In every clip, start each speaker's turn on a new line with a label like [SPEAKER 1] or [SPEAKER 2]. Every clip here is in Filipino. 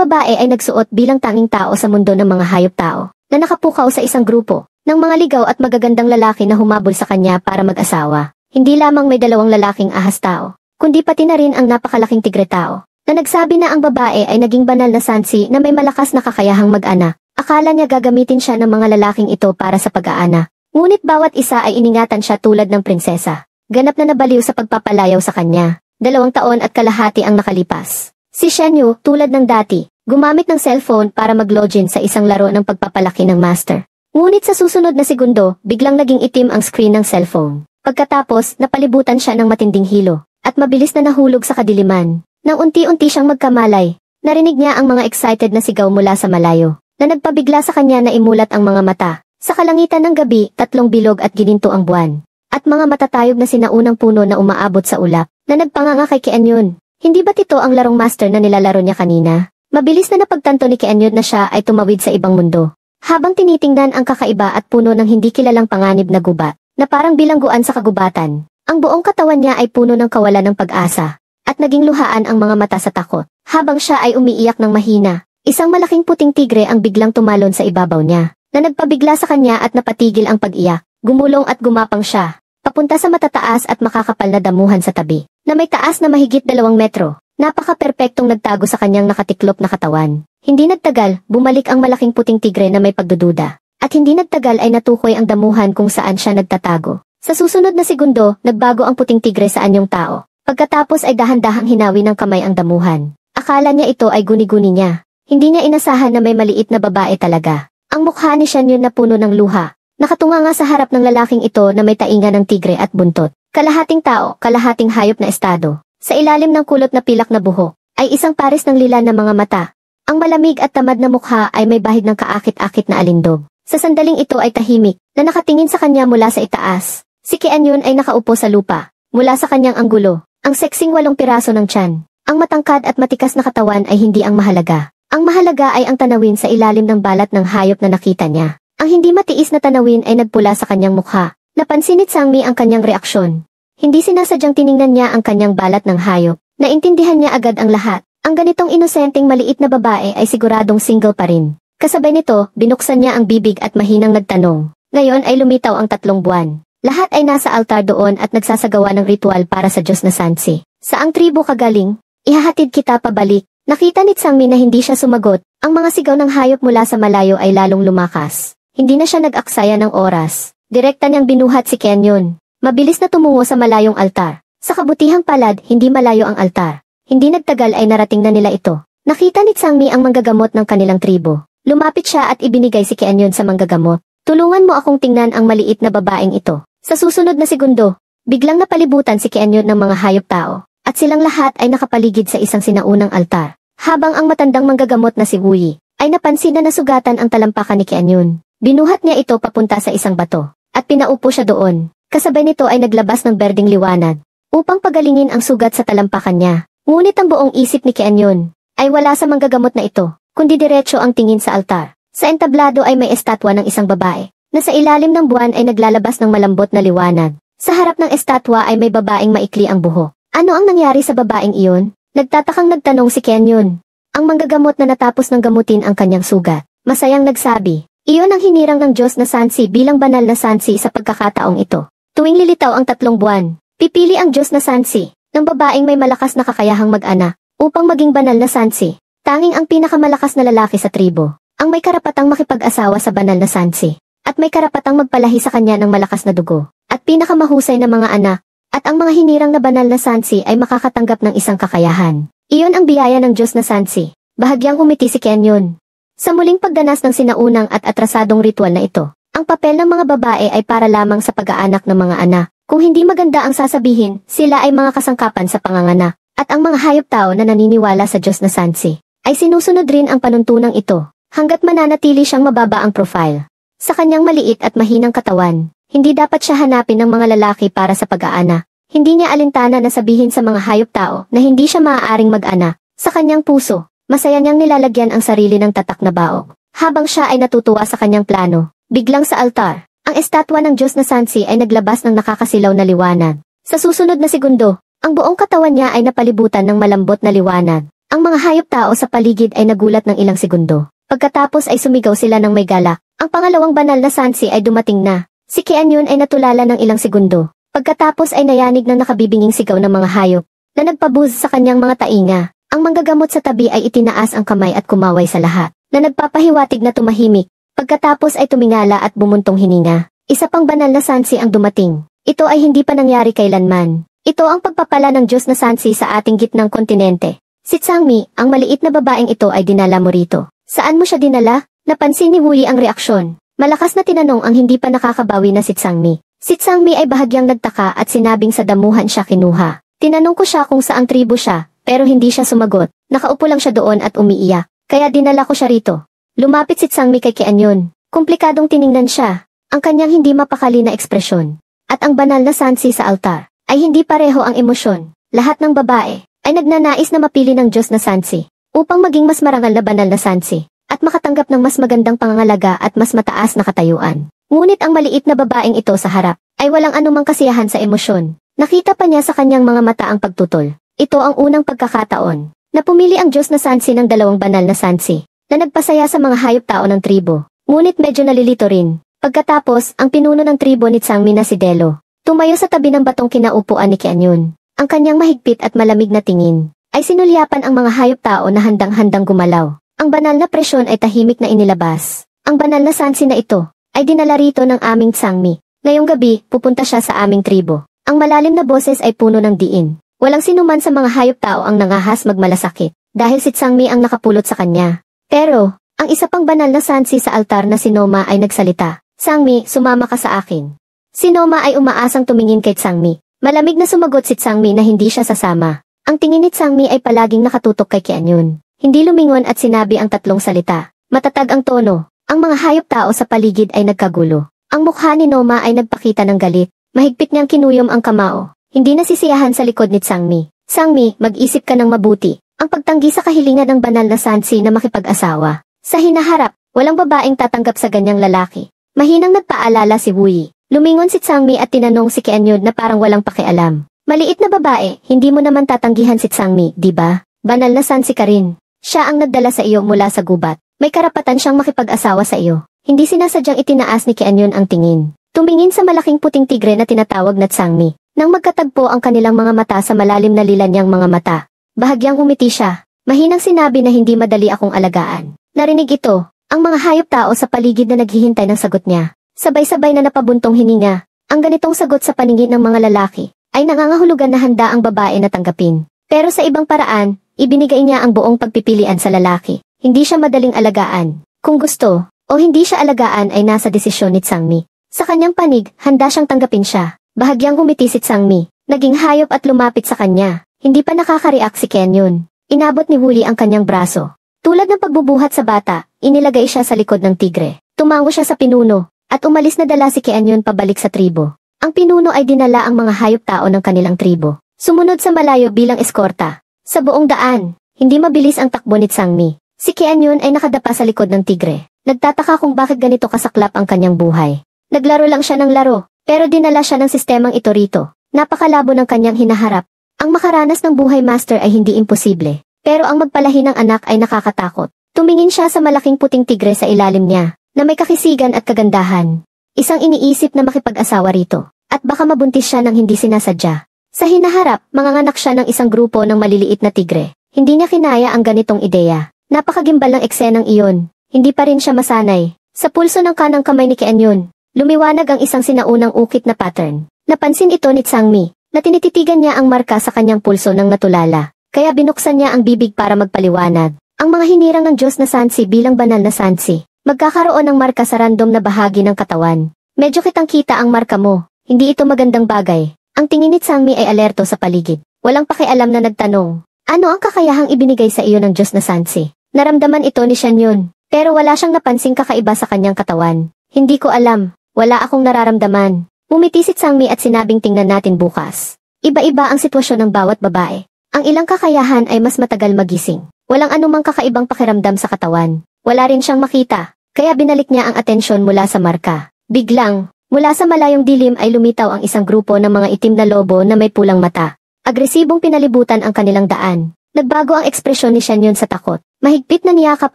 [SPEAKER 1] babae ay nagsuot bilang tanging tao sa mundo ng mga hayop-tao, na nakapukaw sa isang grupo ng mga ligaw at magagandang lalaki na humabol sa kanya para mag-asawa. Hindi lamang may dalawang lalaking ahas-tao, kundi pati na rin ang napakalaking tigre-tao, na nagsabi na ang babae ay naging banal na sansi na may malakas na kakayahang mag-ana. Akala niya gagamitin siya ng mga lalaking ito para sa pag-aana. Ngunit bawat isa ay iningatan siya tulad ng prinsesa. Ganap na nabaliw sa pagpapalayaw sa kanya. 2 taon at kalahati ang nakalipas. Si Shenyu, tulad ng dati, gumamit ng cellphone para mag-login sa isang laro ng pagpapalaki ng master. Ngunit sa susunod na segundo, biglang naging itim ang screen ng cellphone. Pagkatapos, napalibutan siya ng matinding hilo, at mabilis na nahulog sa kadiliman. Nang unti-unti siyang magkamalay, narinig niya ang mga excited na sigaw mula sa malayo, na nagpabigla sa kanya na imulat ang mga mata. Sa kalangitan ng gabi, 3 bilog at gininto ang buwan, at mga matatayog na sinaunang puno na umaabot sa ulap, na nagpanganga kay Kianyun. Hindi ba't ito ang larong master na nilalaro niya kanina? Mabilis na napagtanto ni Kianyun na siya ay tumawid sa ibang mundo. Habang tinitingnan ang kakaiba at puno ng hindi kilalang panganib na gubat, na parang bilangguan sa kagubatan, ang buong katawan niya ay puno ng kawalan ng pag-asa, at naging luhaan ang mga mata sa takot. Habang siya ay umiiyak ng mahina, isang malaking puting tigre ang biglang tumalon sa ibabaw niya, na nagpabigla sa kanya at napatigil ang pag-iyak. Gumulong at gumapang siya, papunta sa matataas at makakapal na damuhan sa tabi, na may taas na mahigit 2 metro. Napaka-perpektong nagtago sa kanyang nakatiklop na katawan. Hindi nagtagal, bumalik ang malaking puting tigre na may pagdududa. At hindi nagtagal ay natukoy ang damuhan kung saan siya nagtatago. Sa susunod na segundo, nagbago ang puting tigre sa anyong tao. Pagkatapos ay dahan-dahang hinawi ng kamay ang damuhan. Akala niya ito ay guni-guni niya. Hindi niya inasahan na may maliit na babae talaga. Ang mukha ni Shenyu na puno ng luha. Nakatunganga sa harap ng lalaking ito na may tainga ng tigre at buntot. Kalahating tao, kalahating hayop na estado. Sa ilalim ng kulot na pilak na buhok, ay isang pares ng lila na mga mata. Ang malamig at tamad na mukha ay may bahid ng kaakit-akit na alindog. Sa sandaling ito ay tahimik, na nakatingin sa kanya mula sa itaas. Si Kianyun ay nakaupo sa lupa. Mula sa kanyang anggulo, ang seksing 8 piraso ng tiyan. Ang matangkad at matikas na katawan ay hindi ang mahalaga. Ang mahalaga ay ang tanawin sa ilalim ng balat ng hayop na nakita niya. Ang hindi matiis na tanawin ay nagpula sa kanyang mukha. Napansin ni Tsangmi ang kanyang reaksyon. Hindi sinasadyang tiningnan niya ang kanyang balat ng hayop. Naintindihan niya agad ang lahat. Ang ganitong inosenteng maliit na babae ay siguradong single pa rin. Kasabay nito, binuksan niya ang bibig at mahinang nagtanong. Ngayon ay lumitaw ang 3 buwan. Lahat ay nasa altar doon at nagsasagawa ng ritual para sa Diyos na Sansi. Saang tribo ka galing? Ihahatid kita pabalik. Nakita ni Tsangmi na hindi siya sumagot. Ang mga sigaw ng hayop mula sa malayo ay lalong lumakas. Hindi na siya nag-aksaya ng oras. Direkta niyang binuhat si Kianyun. Mabilis na tumungo sa malayong altar. Sa kabutihang palad, hindi malayo ang altar. Hindi nagtagal ay narating na nila ito. Nakita ni Tsangmi ang manggagamot ng kanilang tribo. Lumapit siya at ibinigay si Kianyun sa manggagamot. Tulungan mo akong tingnan ang maliit na babaeng ito. Sa susunod na segundo, biglang napalibutan si Kianyun ng mga hayop-tao. At silang lahat ay nakapaligid sa isang sinaunang altar. Habang ang matandang manggagamot na si Wuyi ay napansin na nasugatan ang talampakan ni Kianyun. Binuhat niya ito papunta sa isang bato. At pinaupo siya doon. Kasabay nito ay naglabas ng berdeng liwanag upang pagalingin ang sugat sa talampakan niya. Ngunit ang buong isip ni Kianyun ay wala sa manggagamot na ito, kundi diretso ang tingin sa altar. Sa entablado ay may estatwa ng isang babae, na sa ilalim ng buwan ay naglalabas ng malambot na liwanag. Sa harap ng estatwa ay may babaeng maikli ang buhok. Ano ang nangyari sa babaeng iyon? Nagtatakang nagtanong si Kianyun. Ang manggagamot na natapos ng gamutin ang kanyang sugat, masayang nagsabi, iyon ang hinirang ng Diyos na Sansi bilang banal na Sansi sa pagkakataong ito. Tuwing lilitaw ang 3 buwan, pipili ang Diyos na Sansi ng babaeng may malakas na kakayahang mag-ana upang maging banal na Sansi. Tanging ang pinakamalakas na lalaki sa tribo ang may karapatang makipag-asawa sa banal na Sansi at may karapatang magpalahi sa kanya ng malakas na dugo at pinakamahusay na mga anak at ang mga hinirang na banal na Sansi ay makakatanggap ng isang kakayahan. Iyon ang biyaya ng Diyos na Sansi. Bahagyang umiti si Kianyun. Sa muling pagdanas ng sinaunang at atrasadong ritual na ito, ang papel ng mga babae ay para lamang sa pag-aanak ng mga anak. Kung hindi maganda ang sasabihin, sila ay mga kasangkapan sa panganganak. At ang mga hayop-tao na naniniwala sa Diyos na Sansi ay sinusunod rin ang panuntunang ito hanggat mananatili siyang mababa ang profile. Sa kanyang maliit at mahinang katawan, hindi dapat siya hanapin ng mga lalaki para sa pag-aana. Hindi niya alintana na sabihin sa mga hayop-tao na hindi siya maaaring mag-ana. Sa kanyang puso, masaya niyang nilalagyan ang sarili ng tatak na baok. Habang siya ay natutuwa sa kanyang plano, biglang sa altar, ang estatwa ng Diyos na Sansi ay naglabas ng nakakasilaw na liwanag. Sa susunod na segundo, ang buong katawan niya ay napalibutan ng malambot na liwanag, Ang mga hayop-tao sa paligid ay nagulat ng ilang segundo. Pagkatapos ay sumigaw sila ng may galak. Ang pangalawang banal na sansi ay dumating na. Si Kianyun ay natulala ng ilang segundo. Pagkatapos ay nayanig ng nakabibinging sigaw ng mga hayop na nagpabuz sa kanyang mga tainga. Ang manggagamot sa tabi ay itinaas ang kamay at kumaway sa lahat, na nagpapahiwatig na tumahimik. Pagkatapos ay tumingala at bumuntong hininga. Isa pang banal na sansi ang dumating. Ito ay hindi pa nangyari kailanman. Ito ang pagpapala ng Diyos na sansi sa ating gitnang kontinente. Si Tsangmi, ang maliit na babaeng ito ay dinala mo rito. Saan mo siya dinala? Napansin ni Wuli ang reaksyon. Malakas na tinanong ang hindi pa nakakabawi na si Tsangmi. Si Tsangmi ay bahagyang nagtaka at sinabing sa damuhan siya kinuha. Tinanong ko siya kung saang tribo siya, pero hindi siya sumagot. Nakaupo lang siya doon at umiiyak. Kaya dinala ko siya rito. Lumapit si Tsangmi kay Kianyun. Komplikadong tiningnan siya. Ang kanyang hindi mapakali na ekspresyon. At ang banal na sansi sa altar ay hindi pareho ang emosyon. Lahat ng babae ay nagnanais na mapili ng Diyos na sansi upang maging mas marangal na banal na sansi at makatanggap ng mas magandang pangangalaga at mas mataas na katayuan. Ngunit ang maliit na babaeng ito sa harap ay walang anumang kasiyahan sa emosyon. Nakita pa niya sa kanyang mga mata ang pagtutol. Ito ang unang pagkakataon na pumili ang Diyos na sansi ng dalawang banal na sansi na nagpasaya sa mga hayop-tao ng tribo. Ngunit medyo nalilito rin. Pagkatapos, ang pinuno ng tribo ni Tsangmi na si Delo tumayo sa tabi ng batong kinaupuan ni Kianyun. Ang kanyang mahigpit at malamig na tingin ay sinulyapan ang mga hayop-tao na handang-handang gumalaw. Ang banal na presyon ay tahimik na inilabas. Ang banal na sansi na ito ay dinala rito ng aming Tsangmi. Ngayong gabi, pupunta siya sa aming tribo. Ang malalim na boses ay puno ng diin. Walang sinuman sa mga hayop-tao ang nangahas magmalasakit dahil si Tsangmi ang nakapulot sa kanya. Pero, ang isa pang banal na sansi sa altar na si Noma ay nagsalita. Tsangmi, sumama ka sa akin. Si Noma ay umaasang tumingin kay Tsangmi. Malamig na sumagot si Tsangmi na hindi siya sasama. Ang tingin ni Tsangmi ay palaging nakatutok kay Kianyun. Hindi lumingon at sinabi ang tatlong salita. Matatag ang tono. Ang mga hayop-tao sa paligid ay nagkagulo. Ang mukha ni Noma ay nagpakita ng galit. Mahigpit niyang kinuyom ang kamao. Hindi nasisiyahan sa likod ni Tsangmi. Tsangmi, mag-isip ka ng mabuti. Ang pagtanggi sa kahilingan ng banal na sansi na makipag-asawa. Sa hinaharap, walang babaeng tatanggap sa ganyang lalaki. Mahinang nagpaalala si Wuyi. Lumingon si Tsangmi at tinanong si Kianyun na parang walang pakialam. Maliit na babae, hindi mo naman tatanggihan si Tsangmi, di ba? Banal na sansi ka rin. Siya ang nagdala sa iyo mula sa gubat. May karapatan siyang makipag-asawa sa iyo. Hindi sinasadyang itinaas ni Kianyun ang tingin. Tumingin sa malaking puting tigre na tinatawag na Tsangmi. Nang magkatagpo ang kanilang mga mata sa malalim na lila niyang mga mata. Bahagyang umiti siya. Mahinang sinabi na hindi madali akong alagaan. Narinig ito, ang mga hayop-tao sa paligid na naghihintay ng sagot niya. Sabay-sabay na napabuntong hininga. Ang ganitong sagot sa paningin ng mga lalaki ay nangangahulugan na handa ang babae na tanggapin. Pero sa ibang paraan, ibinigay niya ang buong pagpipilian sa lalaki. Hindi siya madaling alagaan. Kung gusto, o hindi siya alagaan ay nasa desisyon ni Tsangmi. Sa kanyang panig, handa siyang tanggapin siya. Bahagyang humiti si Tsangmi. Naging hayop at lumapit sa kanya. Hindi pa nakaka-react si Kianyun. Inabot ni Wuli ang kanyang braso. Tulad ng pagbubuhat sa bata, inilagay siya sa likod ng tigre. Tumango siya sa pinuno. At umalis na dala si Kianyun pabalik sa tribo. Ang pinuno ay dinala ang mga hayop-tao ng kanilang tribo. Sumunod sa malayo bilang eskorta. Sa buong daan, hindi mabilis ang takbo ni Tsangmi. Si Kianyun ay nakadapa sa likod ng tigre. Nagtataka kung bakit ganito kasaklap ang kanyang buhay. Naglaro lang siya ng laro, pero dinala siya ng sistemang ito rito. Napakalabo ng kanyang hinaharap. Ang makaranas ng buhay master ay hindi imposible. Pero ang magpalahi ng anak ay nakakatakot. Tumingin siya sa malaking puting tigre sa ilalim niya, na may kakisigan at kagandahan. Isang iniisip na makipag-asawa rito, at baka mabuntis siya ng hindi sinasadya. Sa hinaharap, manganganak siya ng isang grupo ng maliliit na tigre. Hindi niya kinaya ang ganitong ideya. Napakagimbal ng eksenang iyon. Hindi pa rin siya masanay. Sa pulso ng kanang kamay ni Kianyun, lumiwanag ang isang sinaunang ukit na pattern. Napansin ito ni Tsangmi, na tinititigan niya ang marka sa kanyang pulso ng natulala. Kaya binuksan niya ang bibig para magpaliwanag. Ang mga hinirang ng Diyos na sansi bilang banal na sansi. Magkakaroon ng marka sa random na bahagi ng katawan. Medyo kitang-kita ang marka mo. Hindi ito magandang bagay. Ang tingin ni Tsangmi ay alerto sa paligid. Walang pakialam na nagtanong. Ano ang kakayahang ibinigay sa iyo ng Diyos na sansi? Naramdaman ito ni Kianyun. Pero wala siyang napansing kakaiba sa kanyang katawan. Hindi ko alam. Wala akong nararamdaman. Umiti si Tsangmi at sinabing tingnan natin bukas. Iba-iba ang sitwasyon ng bawat babae. Ang ilang kakayahan ay mas matagal magising. Walang anumang kakaibang pakiramdam sa katawan. Wala rin siyang makita, kaya binalik niya ang atensyon mula sa marka. Biglang, mula sa malayong dilim ay lumitaw ang isang grupo ng mga itim na lobo na may pulang mata. Agresibong pinalibutan ang kanilang daan. Nagbago ang ekspresyon ni Shen Yun sa takot. Mahigpit na niyakap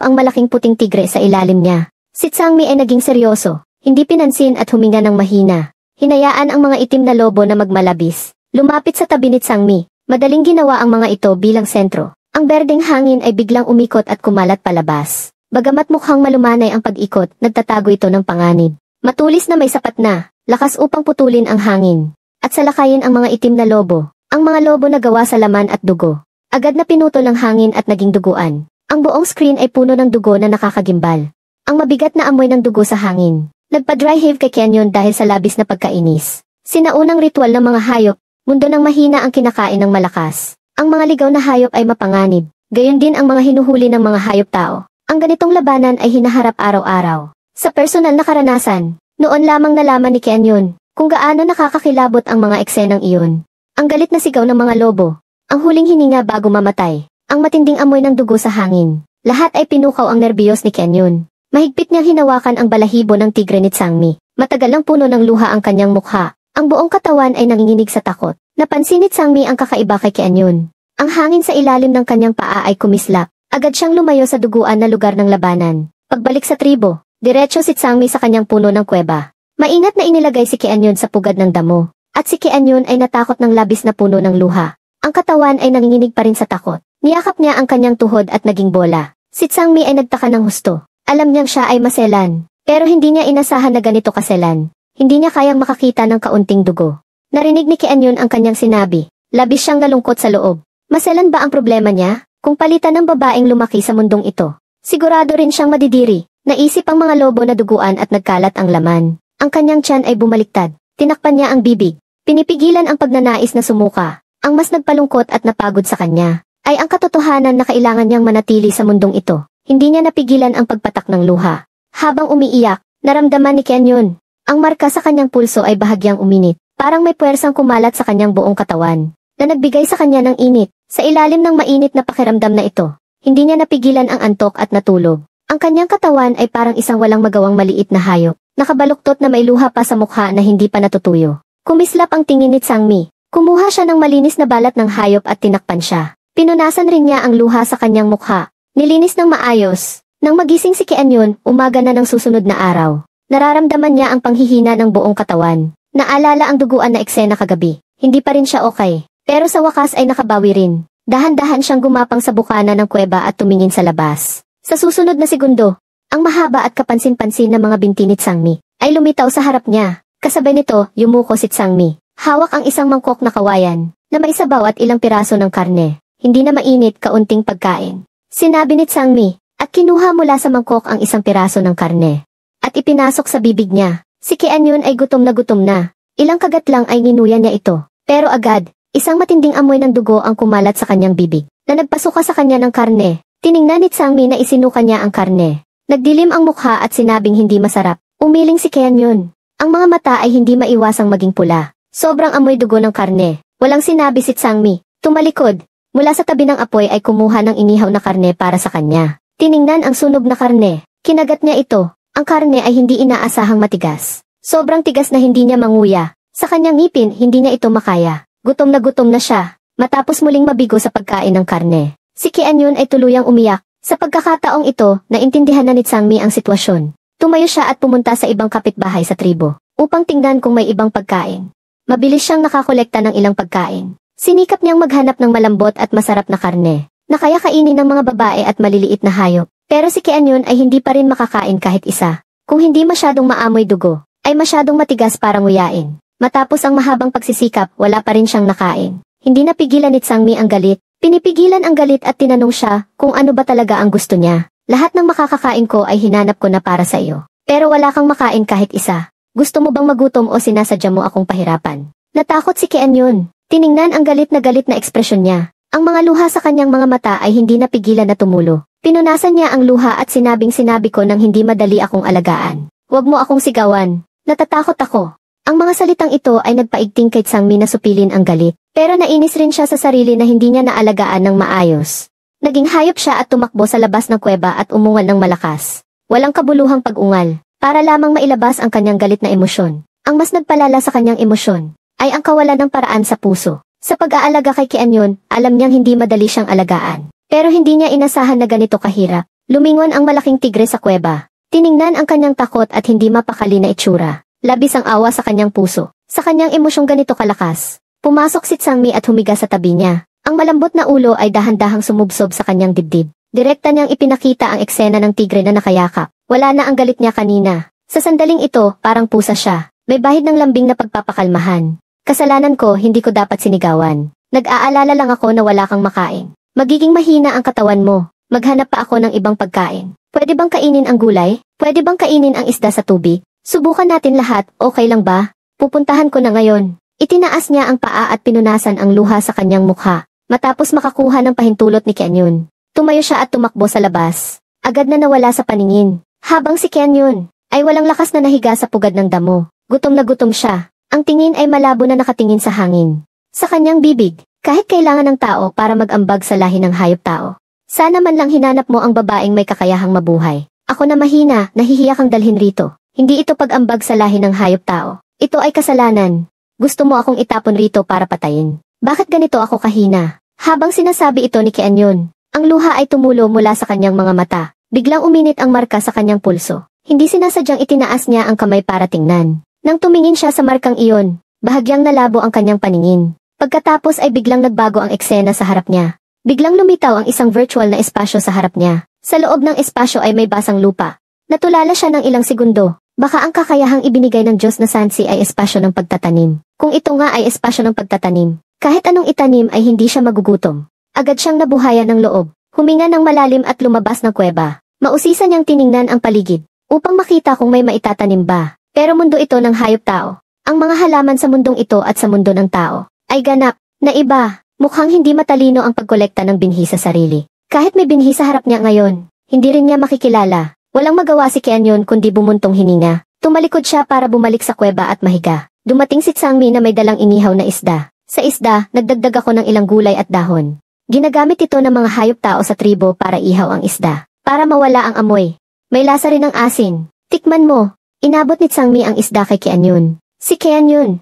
[SPEAKER 1] ang malaking puting tigre sa ilalim niya. Si Tsangmi ay naging seryoso, hindi pinansin at huminga ng mahina. Hinayaan ang mga itim na lobo na magmalabis. Lumapit sa tabi ni Tsangmi. Madaling ginawa ang mga ito bilang sentro. Ang berdeng hangin ay biglang umikot at kumalat palabas. Bagamat mukhang malumanay ang pag-ikot, nagtatago ito ng panganib. Matulis na may sapat na lakas upang putulin ang hangin. At salakayin ang mga itim na lobo. Ang mga lobo na gawa sa laman at dugo. Agad na pinutol ang hangin at naging duguan. Ang buong screen ay puno ng dugo na nakakagimbal. Ang mabigat na amoy ng dugo sa hangin. Nagpa-dry heave kay Kenyon dahil sa labis na pagkainis. Sinaunang ritual ng mga hayop, mundo ng mahina ang kinakain ng malakas. Ang mga ligaw na hayop ay mapanganib. Gayon din ang mga hinuhuli ng mga hayop tao. Ang ganitong labanan ay hinaharap araw-araw. Sa personal na karanasan, noon lamang nalaman ni Kenyon kung gaano nakakakilabot ang mga eksenang iyon. Ang galit na sigaw ng mga lobo. Ang huling hininga bago mamatay. Ang matinding amoy ng dugo sa hangin. Lahat ay pinukaw ang nerbiyos ni Kenyon. Mahigpit niyang hinawakan ang balahibo ng tigre ni Tsangmi. Matagal lang puno ng luha ang kanyang mukha. Ang buong katawan ay nanginginig sa takot. Napansin ni Tsangmi ang kakaiba kay Kenyon. Ang hangin sa ilalim ng kanyang paa ay kumislap. Agad siyang lumayo sa duguan na lugar ng labanan. Pagbalik sa tribo, diretso si Tsangmi sa kanyang puno ng kuweba. Maingat na inilagay si Kenyon sa pugad ng damo. At si Kenyon ay natakot ng labis na puno ng luha. Ang katawan ay nanginginig pa rin sa takot. Niyakap niya ang kanyang tuhod at naging bola. Si Tsangmi ay nagtaka ng husto. Alam niyang siya ay maselan. Pero hindi niya inasahan na ganito kaselan. Hindi niya kayang makakita ng kaunting dugo. Narinig ni Kenyon ang kanyang sinabi. Labis siyang nalungkot sa loob. Maselan ba ang problema niya? Kung palitan ng babaeng lumaki sa mundong ito. Sigurado rin siyang madidiri. Naisip ang mga lobo na duguan at nagkalat ang laman. Ang kanyang tiyan ay bumaliktad. Tinakpan niya ang bibig. Pinipigilan ang pagnanais na sumuka. Ang mas nagpalungkot at napagod sa kanya ay ang katotohanan na kailangan niyang manatili sa mundong ito. Hindi niya napigilan ang pagpatak ng luha. Habang umiiyak, naramdaman ni Kenyon. Ang marka sa kanyang pulso ay bahagyang uminit. Parang may puwersang kumalat sa kanyang buong katawan, na nagbigay sa kanya ng init. Sa ilalim ng mainit na pakiramdam na ito, hindi niya napigilan ang antok at natulog. Ang kanyang katawan ay parang isang walang magawang maliit na hayop, nakabaluktot na may luha pa sa mukha na hindi pa natutuyo. Kumislap ang tingin ni Tsangmi. Kumuha siya ng malinis na balat ng hayop at tinakpan siya. Pinunasan rin niya ang luha sa kanyang mukha. Nilinis ng maayos. Nang magising si Kenyon, umaga na ng susunod na araw. Nararamdaman niya ang panghihina ng buong katawan. Naalala ang duguan na eksena kagabi. Hindi pa rin siya okay. Pero sa wakas ay nakabawi rin. Dahan-dahan siyang gumapang sa bukana ng kuweba at tumingin sa labas. Sa susunod na segundo, ang mahaba at kapansin-pansin na mga binti ni Tsangmi ay lumitaw sa harap niya. Kasabay nito, yumuko si Tsangmi. Hawak ang isang mangkok na kawayan na may sabaw at ilang piraso ng karne. Hindi na mainit, kaunting pagkain. Sinabi ni Tsangmi, at kinuha mula sa mangkok ang isang piraso ng karne. At ipinasok sa bibig niya. Si Kenyon ay gutom na gutom na. Ilang kagat lang ay nginuya niya ito. Pero agad, isang matinding amoy ng dugo ang kumalat sa kanyang bibig, na nagpasuka sa kanya ng karne. Tiningnan ni Tsangmi na isinuka niya ang karne. Nagdilim ang mukha at sinabing hindi masarap. Umiling si Kenyon. Ang mga mata ay hindi maiwasang maging pula. Sobrang amoy dugo ng karne. Walang sinabi si Tsangmi. Tumalikod. Mula sa tabi ng apoy ay kumuha ng inihaw na karne para sa kanya. Tiningnan ang sunog na karne. Kinagat niya ito. Ang karne ay hindi inaasahang matigas. Sobrang tigas na hindi niya manguya. Sa kanyang ngipin, hindi niya ito makaya. Gutom na siya. Matapos muling mabigo sa pagkain ng karne. Si Kenyon ay tuluyang umiyak. Sa pagkakataong ito, naintindihan na ni Tsangmi ang sitwasyon. Tumayo siya at pumunta sa ibang kapitbahay sa tribo, upang tingnan kung may ibang pagkain. Mabilis siyang nakakolekta ng ilang pagkain. Sinikap niyang maghanap ng malambot at masarap na karne, na kaya kainin ng mga babae at maliliit na hayop. Pero si Kenyon ay hindi pa rin makakain kahit isa. Kung hindi masyadong maamoy dugo, ay masyadong matigas para nguyain. Matapos ang mahabang pagsisikap, wala pa rin siyang nakain. Hindi napigilan ni Tsangmi ang galit. Pinipigilan ang galit at tinanong siya kung ano ba talaga ang gusto niya. Lahat ng makakakain ko ay hinanap ko na para sa iyo. Pero wala kang makain kahit isa. Gusto mo bang magutom o sinasadya mo akong pahirapan? Natakot si Kenyon. Tiningnan ang galit na ekspresyon niya. Ang mga luha sa kanyang mga mata ay hindi napigilan na tumulo. Pinunasan niya ang luha at sinabi ko nang hindi madali akong alagaan. Huwag mo akong sigawan. Natatakot ako. Ang mga salitang ito ay nagpaigting kay Tsangmi na supilin ang galit. Pero nainis rin siya sa sarili na hindi niya naalagaan ng maayos. Naging hayop siya at tumakbo sa labas ng kuweba at umungal ng malakas. Walang kabuluhang pag-ungal. Para lamang mailabas ang kanyang galit na emosyon. Ang mas nagpalala sa kanyang emosyon ay ang kawalan ng paraan sa puso. Sa pag-aalaga kay Kianyun, alam niyang hindi madali siyang alagaan. Pero hindi niya inasahan na ganito kahirap. Lumingon ang malaking tigre sa kuweba. Tiningnan ang kanyang takot at hindi mapakali na itsura. Labis ang awa sa kanyang puso. Sa kanyang emosyong ganito kalakas. Pumasok si Tsangmi at humiga sa tabi niya. Ang malambot na ulo ay dahan-dahang sumubsob sa kanyang dibdib. Direkta niyang ipinakita ang eksena ng tigre na nakayakap. Wala na ang galit niya kanina. Sa sandaling ito, parang pusa siya. May bahid ng lambing na pagpapakalmahan. Kasalanan ko, hindi ko dapat sinigawan. Nag-aalala lang ako na wala kang makain. Magiging mahina ang katawan mo. Maghanap pa ako ng ibang pagkain. Pwede bang kainin ang gulay? Pwede bang kainin ang isda sa tubig? Subukan natin lahat, okay lang ba? Pupuntahan ko na ngayon. Itinaas niya ang paa at pinunasan ang luha sa kanyang mukha. Matapos makakuha ng pahintulot ni Kianyun. Tumayo siya at tumakbo sa labas. Agad na nawala sa paningin. Habang si Kianyun ay walang lakas na nahiga sa pugad ng damo. Gutom na gutom siya. Ang tingin ay malabo na nakatingin sa hangin. Sa kanyang bibig, kahit kailangan ng tao para mag-ambag sa lahi ng hayop tao. Sana man lang hinanap mo ang babaeng may kakayahang mabuhay. Ako na mahina, nahihiya kang dalhin rito. Hindi ito pag-ambag sa lahi ng hayop tao. Ito ay kasalanan. Gusto mo akong itapon rito para patayin. Bakit ganito ako kahina? Habang sinasabi ito ni Kianyun, ang luha ay tumulo mula sa kanyang mga mata. Biglang uminit ang marka sa kanyang pulso. Hindi sinasadyang itinaas niya ang kamay para tingnan. Nang tumingin siya sa markang iyon, bahagyang nalabo ang kanyang paningin. Pagkatapos ay biglang nagbago ang eksena sa harap niya. Biglang lumitaw ang isang virtual na espasyo sa harap niya. Sa loob ng espasyo ay may basang lupa. Natulala siya ng ilang segundo. Baka ang kakayahang ibinigay ng Diyos na Sansi ay espasyo ng pagtatanim. Kung ito nga ay espasyo ng pagtatanim, kahit anong itanim ay hindi siya magugutom. Agad siyang nabuhayan ng loob, huminga ng malalim at lumabas ng kuweba. Mausisa niyang tiningnan ang paligid, upang makita kung may maitatanim ba. Pero mundo ito ng hayop tao. Ang mga halaman sa mundong ito at sa mundo ng tao ay ganap na iba. Mukhang hindi matalino ang pagkolekta ng binhi sa sarili. Kahit may binhi sa harap niya ngayon, hindi rin niya makikilala. Walang magawa si Kianyun kundi bumuntong hininga. Tumalikod siya para bumalik sa kuweba at mahiga. Dumating si Tsangmi na may dalang inihaw na isda. Sa isda, nagdagdag ako ng ilang gulay at dahon. Ginagamit ito ng mga hayop tao sa tribo para ihaw ang isda. Para mawala ang amoy. May lasa rin ng asin. Tikman mo. Inabot ni Tsangmi ang isda kay Kianyun. Si Kianyun.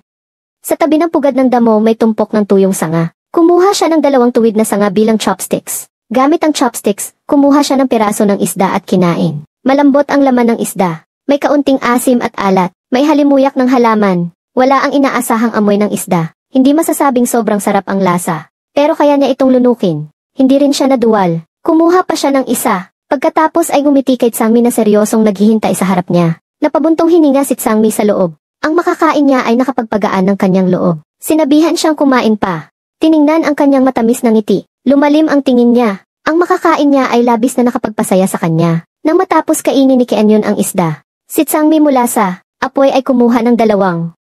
[SPEAKER 1] Sa tabi ng pugad ng damo may tumpok ng tuyong sanga. Kumuha siya ng 2 tuwid na sanga bilang chopsticks. Gamit ang chopsticks, kumuha siya ng piraso ng isda at kinain. Malambot ang laman ng isda. May kaunting asim at alat. May halimuyak ng halaman. Wala ang inaasahang amoy ng isda. Hindi masasabing sobrang sarap ang lasa. Pero kaya niya itong lunukin. Hindi rin siya naduwal. Kumuha pa siya ng isa. Pagkatapos ay ngumiti kay Tsangmi na seryosong naghihintay sa harap niya. Napabuntong hininga si Tsangmi sa loob. Ang makakain niya ay nakapagpagaan ng kanyang loob. Sinabihan siyang kumain pa. Tiningnan ang kanyang matamis na ngiti. Lumalim ang tingin niya. Ang makakain niya ay labis na nakapagpasaya sa kanya. Nang matapos kainin ni Kianyun ang isda, si Tsangmi mula sa apoy ay kumuha ng 2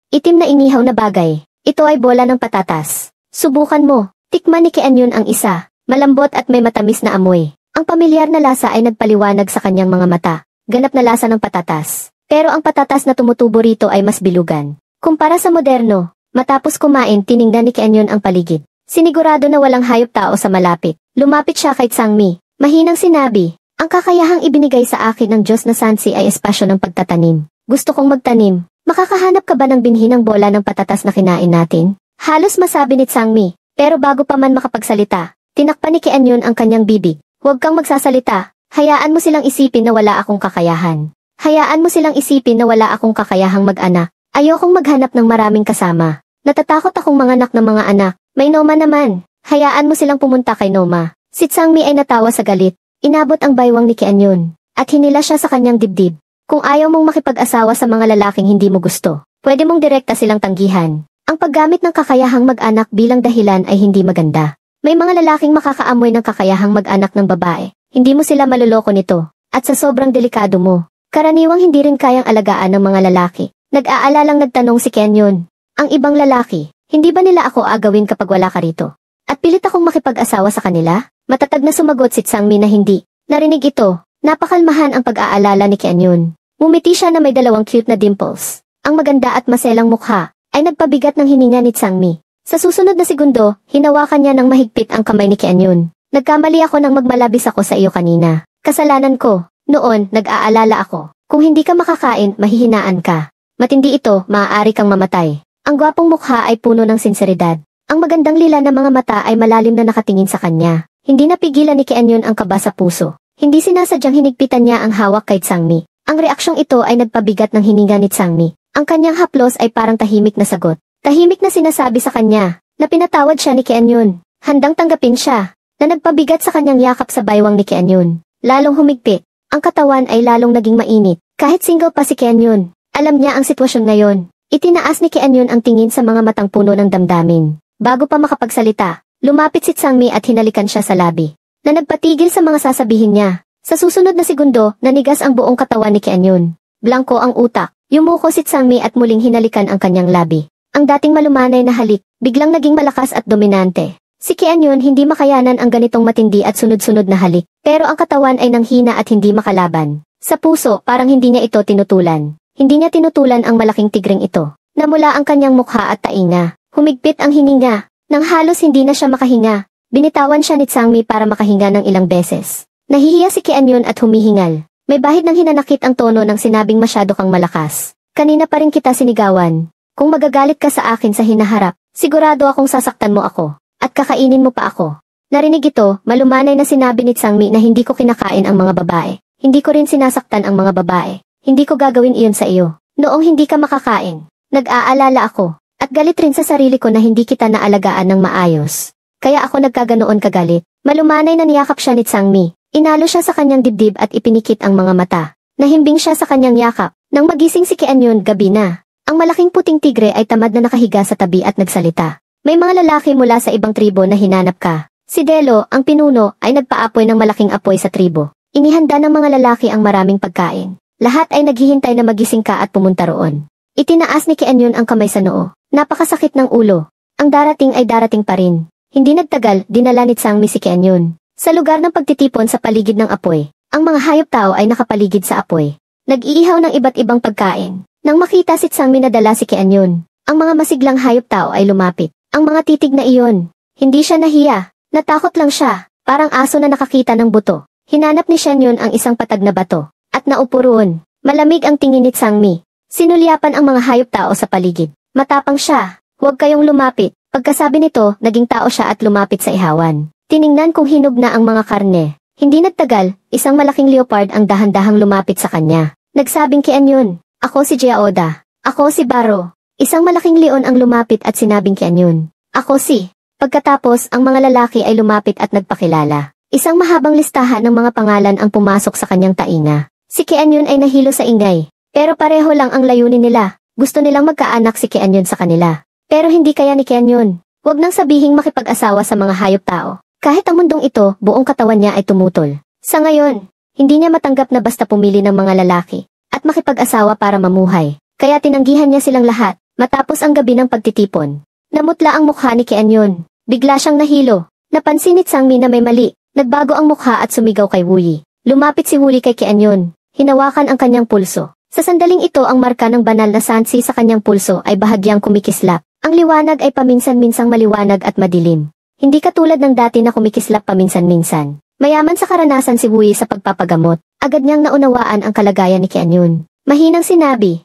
[SPEAKER 1] itim na inihaw na bagay. Ito ay bola ng patatas. Subukan mo. Tikman ni Kianyun ang isa. Malambot at may matamis na amoy. Ang pamilyar na lasa ay nagpaliwanag sa kanyang mga mata. Ganap na lasa ng patatas. Pero ang patatas na tumutubo rito ay mas bilugan. Kumpara sa moderno, matapos kumain tiningnan ni Kianyun ang paligid. Sinigurado na walang hayop tao sa malapit. Lumapit siya kay Tsangmi. Mahinang sinabi, ang kakayahang ibinigay sa akin ng Diyos na Sansi ay espasyo ng pagtatanim. Gusto kong magtanim. Makakahanap ka ba ng binhi ng bola ng patatas na kinain natin? Halos masabi ni Tsangmi. Pero bago pa man makapagsalita, tinakpan ni Kianyun ang kanyang bibig. Huwag kang magsasalita. Hayaan mo silang isipin na wala akong kakayahan. Hayaan mo silang isipin na wala akong kakayahang mag-anak. Ayokong maghanap ng maraming kasama. Natatakot akong manganak ng mga anak. May Noma naman. Hayaan mo silang pumunta kay Noma. Si Tsangmi ay natawa sa galit. Inabot ang baywang ni Kianyun. At hinila siya sa kanyang dibdib. Kung ayaw mong makipag-asawa sa mga lalaking hindi mo gusto, pwede mong direkta silang tanggihan. Ang paggamit ng kakayahang mag-anak bilang dahilan ay hindi maganda. May mga lalaking makakaamoy ng kakayahang mag-anak ng babae. Hindi mo sila maluloko nito. At sa sobrang delikado mo, karaniwang hindi rin kayang alagaan ng mga lalaki. Nag-aalalang nagtanong si Kianyun. Ang ibang lalaki, hindi ba nila ako agawin kapag wala ka rito? At pilit akong makipag-asawa sa kanila? Matatag na sumagot si Tsangmi na hindi. Narinig ito, napakalmahan ang pag-aalala ni Kianyun. Ngumiti siya na may 2 cute na dimples. Ang maganda at maselang mukha ay nagpabigat ng hininga ni Tsangmi. Sa susunod na segundo, hinawakan niya ng mahigpit ang kamay ni Kianyun. Nagkamali ako nang magmalabis ako sa iyo kanina. Kasalanan ko. Noon, nag-aalala ako. Kung hindi ka makakain, mahihinaan ka. Matindi ito, maaari kang mamatay. Ang gwapong mukha ay puno ng sinseridad. Ang magandang lila na mga mata ay malalim na nakatingin sa kanya. Hindi napigilan ni Kianyun ang kaba sa puso. Hindi sinasadyang hinigpitan niya ang hawak kay Tsangmi. Ang reaksyong ito ay nagpabigat ng hininga ni Tsangmi. Ang kanyang haplos ay parang tahimik na sagot. Tahimik na sinasabi sa kanya na pinatawad siya ni Kianyun. Handang tanggapin siya na nagpabigat sa kanyang yakap sa baywang ni Kianyun. Lalong humigpit. Ang katawan ay lalong naging mainit. Kahit single pa si Kianyun, alam niya ang sitwasyon ngayon. Itinaas ni Kianyun ang tingin sa mga matang puno ng damdamin. Bago pa makapagsalita, lumapit si Tsangmi at hinalikan siya sa labi, na nagpatigil sa mga sasabihin niya. Sa susunod na segundo, nanigas ang buong katawan ni Kianyun. Blanko ang utak, yumuko si Tsangmi at muling hinalikan ang kanyang labi. Ang dating malumanay na halik, biglang naging malakas at dominante. Si Kianyun hindi makayanan ang ganitong matindi at sunod-sunod na halik, pero ang katawan ay nanghina at hindi makalaban. Sa puso, parang hindi niya ito tinutulan. Hindi niya tinutulan ang malaking tigring ito. Namula ang kanyang mukha at tainga. Humigpit ang hininga. Nang halos hindi na siya makahinga, binitawan siya ni Tsangmi para makahinga ng ilang beses. Nahihiya si Kianyun at humihingal. May bahid ng hinanakit ang tono ng sinabing masyado kang malakas. Kanina pa rin kita sinigawan. Kung magagalit ka sa akin sa hinaharap, sigurado akong sasaktan mo ako. At kakainin mo pa ako. Narinig ito, malumanay na sinabi ni Tsangmi na hindi ko kinakain ang mga babae. Hindi ko rin sinasaktan ang mga babae. Hindi ko gagawin iyon sa iyo. Noong hindi ka makakain, nag-aalala ako. At galit rin sa sarili ko na hindi kita naalagaan ng maayos. Kaya ako nagkaganoon kagalit. Malumanay na niyakap siya ni Tsangmi. Inalo siya sa kanyang dibdib at ipinikit ang mga mata. Nahimbing siya sa kanyang yakap. Nang magising si Kianyun, gabi na. Ang malaking puting tigre ay tamad na nakahiga sa tabi at nagsalita. May mga lalaki mula sa ibang tribo na hinanap ka. Si Delo, ang pinuno, ay nagpaapoy ng malaking apoy sa tribo. Inihanda ng mga lalaki ang maraming pagkain. Lahat ay naghihintay na magising ka at pumunta roon. Itinaas ni Kianyun ang kamay sa noo. Napakasakit ng ulo. Ang darating ay darating pa rin. Hindi nagtagal, dinala ni Tsangmi si Kianyun. Sa lugar ng pagtitipon sa paligid ng apoy, ang mga hayop tao ay nakapaligid sa apoy. Nag-iihaw ng iba't ibang pagkain. Nang makita si Tsangmi na dala si Kianyun, ang mga masiglang hayop tao ay lumapit. Ang mga titig na iyon, hindi siya nahiya. Natakot lang siya, parang aso na nakakita ng buto. Hinanap ni Kianyun ang isang patag na bato, at naupo roon. Malamig ang tingin ni Tsangmi. Sinulyapan ang mga hayop tao sa paligid. Matapang siya, huwag kayong lumapit. Pagkasabi nito, naging tao siya at lumapit sa ihawan. Tiningnan kung hinog na ang mga karne. Hindi nagtagal, isang malaking leopard ang dahan-dahang lumapit sa kanya. Nagsabing Kianyun, ako si Jiaoda. Ako si Baro. Isang malaking leon ang lumapit at sinabing Kianyun, ako si. Pagkatapos, ang mga lalaki ay lumapit at nagpakilala. Isang mahabang listahan ng mga pangalan ang pumasok sa kanyang tainga. Si Kianyun ay nahilo sa ingay, pero pareho lang ang layunin nila. Gusto nilang magkaanak si Kianyun sa kanila. Pero hindi kaya ni Kianyun. Huwag nang sabihing makipag-asawa sa mga hayop tao. Kahit ang mundong ito, buong katawan niya ay tumutol. Sa ngayon, hindi niya matanggap na basta pumili ng mga lalaki at makipag-asawa para mamuhay. Kaya tinanggihan niya silang lahat. Matapos ang gabi ng pagtitipon, namutla ang mukha ni Kianyun. Bigla siyang nahilo. Napansin ni Tsangmi na may mali. Nagbago ang mukha at sumigaw kay Wuyi. Lumapit si Wuyi kay Kianyun. Hinawakan ang kanyang pulso. Sa sandaling ito ang marka ng banal na sansi sa kanyang pulso ay bahagyang kumikislap. Ang liwanag ay paminsan-minsang maliwanag at madilim. Hindi katulad ng dati na kumikislap paminsan-minsan. Mayaman sa karanasan si Wuyi sa pagpapagamot. Agad niyang naunawaan ang kalagayan ni Kianyun. Mahinang sinabi,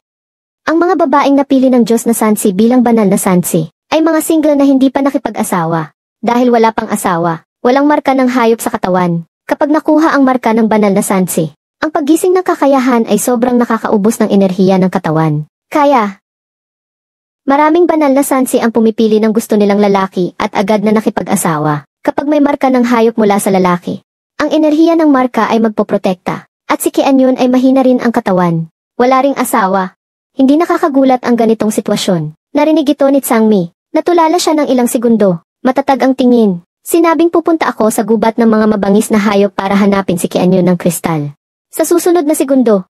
[SPEAKER 1] ang mga babaeng napili ng Diyos na sansi bilang banal na sansi ay mga single na hindi pa nakipag-asawa. Dahil wala pang asawa, walang marka ng hayop sa katawan. Kapag nakuha ang marka ng banal na sansi, ang paggising ng kakayahan ay sobrang nakakaubos ng enerhiya ng katawan. Kaya, maraming banal na sansi ang pumipili ng gusto nilang lalaki at agad na nakipag-asawa. Kapag may marka ng hayop mula sa lalaki, ang enerhiya ng marka ay magpoprotekta. At si Kianyun ay mahina rin ang katawan. Wala ring asawa. Hindi nakakagulat ang ganitong sitwasyon. Narinig ito ni Tsangmi. Natulala siya ng ilang segundo. Matatag ang tingin. Sinabing pupunta ako sa gubat ng mga mabangis na hayop para hanapin si Kianyun ng kristal. Sa susunod na segundo,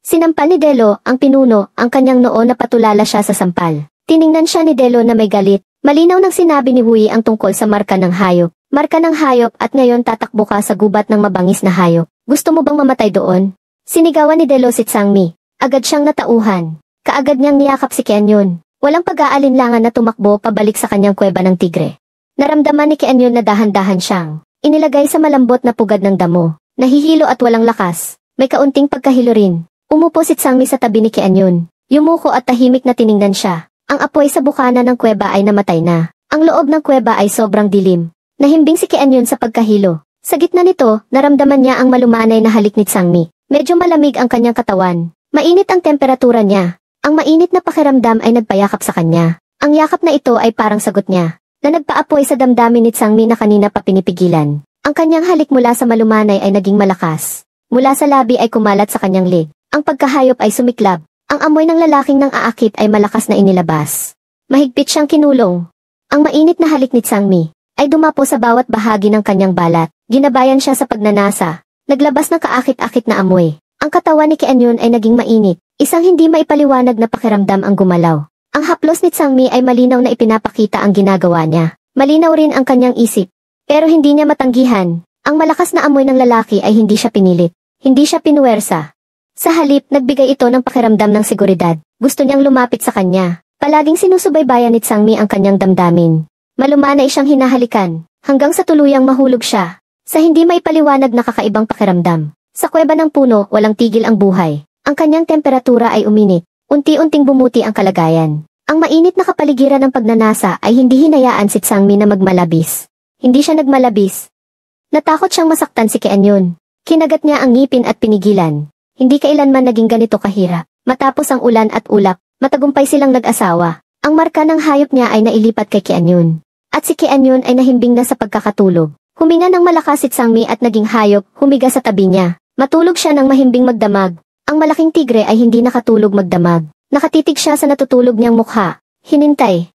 [SPEAKER 1] sinampal ni Delo, ang pinuno, ang kanyang noo na patulala siya sa sampal. Tiningnan siya ni Delo na may galit. Malinaw nang sinabi ni Wuyi ang tungkol sa marka ng hayop. Marka ng hayop at ngayon tatakbo ka sa gubat ng mabangis na hayop. Gusto mo bang mamatay doon? Sinigawan ni Delo si Tsangmi. Agad siyang natauhan. Kaagad niyang niyakap si Kianyun. Walang pag-aalinlangan na tumakbo pabalik sa kanyang kuweba ng tigre. Naramdaman ni Kianyun na dahan-dahan siyang inilagay sa malambot na pugad ng damo. Nahihilo at walang lakas. May kaunting pagkahilo rin. Umupo si Tsangmi sa tabi ni Kianyun. Yumuko at tahimik na tiningnan siya. Ang apoy sa bukana ng kuweba ay namatay na. Ang loob ng kuweba ay sobrang dilim. Nahimbing si Kianyun sa pagkahilo. Sa gitna nito, naramdaman niya ang malumanay na halik ni Tsangmi. Medyo malamig ang kanyang katawan. Mainit ang temperatura niya. Ang mainit na pakiramdam ay nagpayakap sa kanya. Ang yakap na ito ay parang sagot niya, na nagpaapoy sa damdamin ni Tsangmi na kanina pa pinipigilan. Ang kanyang halik mula sa malumanay ay naging malakas. Mula sa labi ay kumalat sa kanyang leg. Ang pagkahayop ay sumiklab. Ang amoy ng lalaking nang aakit ay malakas na inilabas. Mahigpit siyang kinulong. Ang mainit na halik ni Tsangmi ay dumapo sa bawat bahagi ng kanyang balat. Ginabayan siya sa pagnanasa. Naglabas ng kaakit-akit na amoy. Ang katawan ni Kianyun ay naging mainit. Isang hindi maipaliwanag na pakiramdam ang gumalaw. Ang haplos ni Tsangmi ay malinaw na ipinapakita ang ginagawa niya. Malinaw rin ang kanyang isip. Pero hindi niya matanggihan. Ang malakas na amoy ng lalaki ay hindi siya pinilit. Hindi siya pinuwersa. Sa halip, nagbigay ito ng pakiramdam ng seguridad. Gusto niyang lumapit sa kanya. Palaging sinusubaybayan ni Tsangmi ang kanyang damdamin. Malumanay siyang hinahalikan. Hanggang sa tuluyang mahulog siya. Sa hindi maipaliwanag na kakaibang pakiramdam. Sa kuweba ng puno, walang tigil ang buhay. Ang kanyang temperatura ay uminit. Unti-unting bumuti ang kalagayan. Ang mainit na kapaligiran ng pagnanasa ay hindi hinayaan si Tsangmi na magmalabis. Hindi siya nagmalabis. Natakot siyang masaktan si Kianyun. Kinagat niya ang ngipin at pinigilan. Hindi kailanman naging ganito kahirap. Matapos ang ulan at ulap, matagumpay silang nag-asawa. Ang marka ng hayop niya ay nailipat kay Kianyun. At si Kianyun ay nahimbing na sa pagkakatulog. Huminga ng malakas si Tsangmi at naging hayop, humiga sa tabi niya. Matulog siya ng mahimbing magdamag. Ang malaking tigre ay hindi nakatulog magdamag. Nakatitig siya sa natutulog niyang mukha. Hinintay.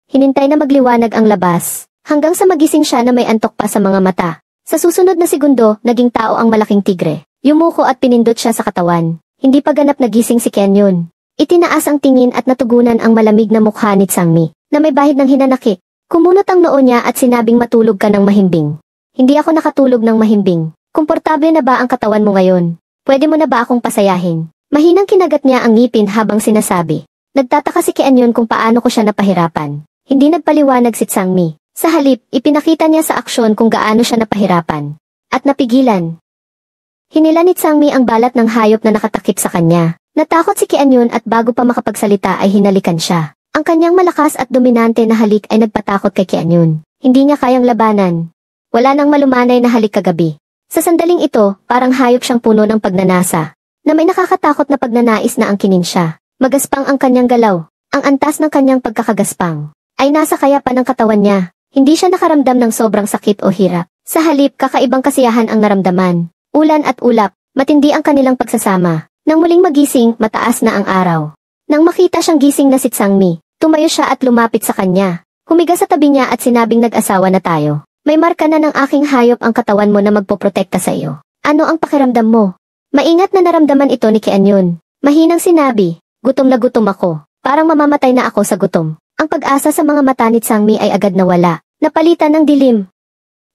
[SPEAKER 1] Hinintay na magliwanag ang labas. Hanggang sa magising siya na may antok pa sa mga mata. Sa susunod na segundo, naging tao ang malaking tigre. Yumuko at pinindot siya sa katawan. Hindi pa ganap nagising si Kianyun. Itinaas ang tingin at natugunan ang malamig na mukha ni Tsangmi, na may bahid ng hinanakit. Kumunot ang noo niya at sinabing matulog ka ng mahimbing. Hindi ako nakatulog ng mahimbing. Komportable na ba ang katawan mo ngayon? Pwede mo na ba akong pasayahin? Mahinang kinagat niya ang ngipin habang sinasabi. Nagtataka si Kianyun kung paano ko siya napahirapan. Hindi nagpaliwanag si Tsangmi. Sa halip, ipinakita niya sa aksyon kung gaano siya napahirapan. At napigilan. Hinila ni Tsangmi ang balat ng hayop na nakatakip sa kanya. Natakot si Kianyun at bago pa makapagsalita ay hinalikan siya. Ang kanyang malakas at dominante na halik ay nagpatakot kay Kianyun. Hindi niya kayang labanan. Wala nang malumanay na halik kagabi. Sa sandaling ito, parang hayop siyang puno ng pagnanasa, na may nakakatakot na pagnanais na angkinin siya. Magaspang ang kanyang galaw. Ang antas ng kanyang pagkakagaspang ay nasa kayapan ng katawan niya. Hindi siya nakaramdam ng sobrang sakit o hirap. Sa halip, kakaibang kasiyahan ang naramdaman. Ulan at ulap, matindi ang kanilang pagsasama. Nang muling magising, mataas na ang araw. Nang makita siyang gising na si Tsangmi, tumayo siya at lumapit sa kanya. Humiga sa tabi niya at sinabing nag-asawa na tayo. May marka na ng aking hayop ang katawan mo na magpoprotekta sa iyo. Ano ang pakiramdam mo? Maingat na naramdaman ito ni Kianyun. Mahinang sinabi, gutom na gutom ako. Parang mamamatay na ako sa gutom. Ang pag-asa sa mga mata ni Tsangmi ay agad nawala. Napalitan ng dilim.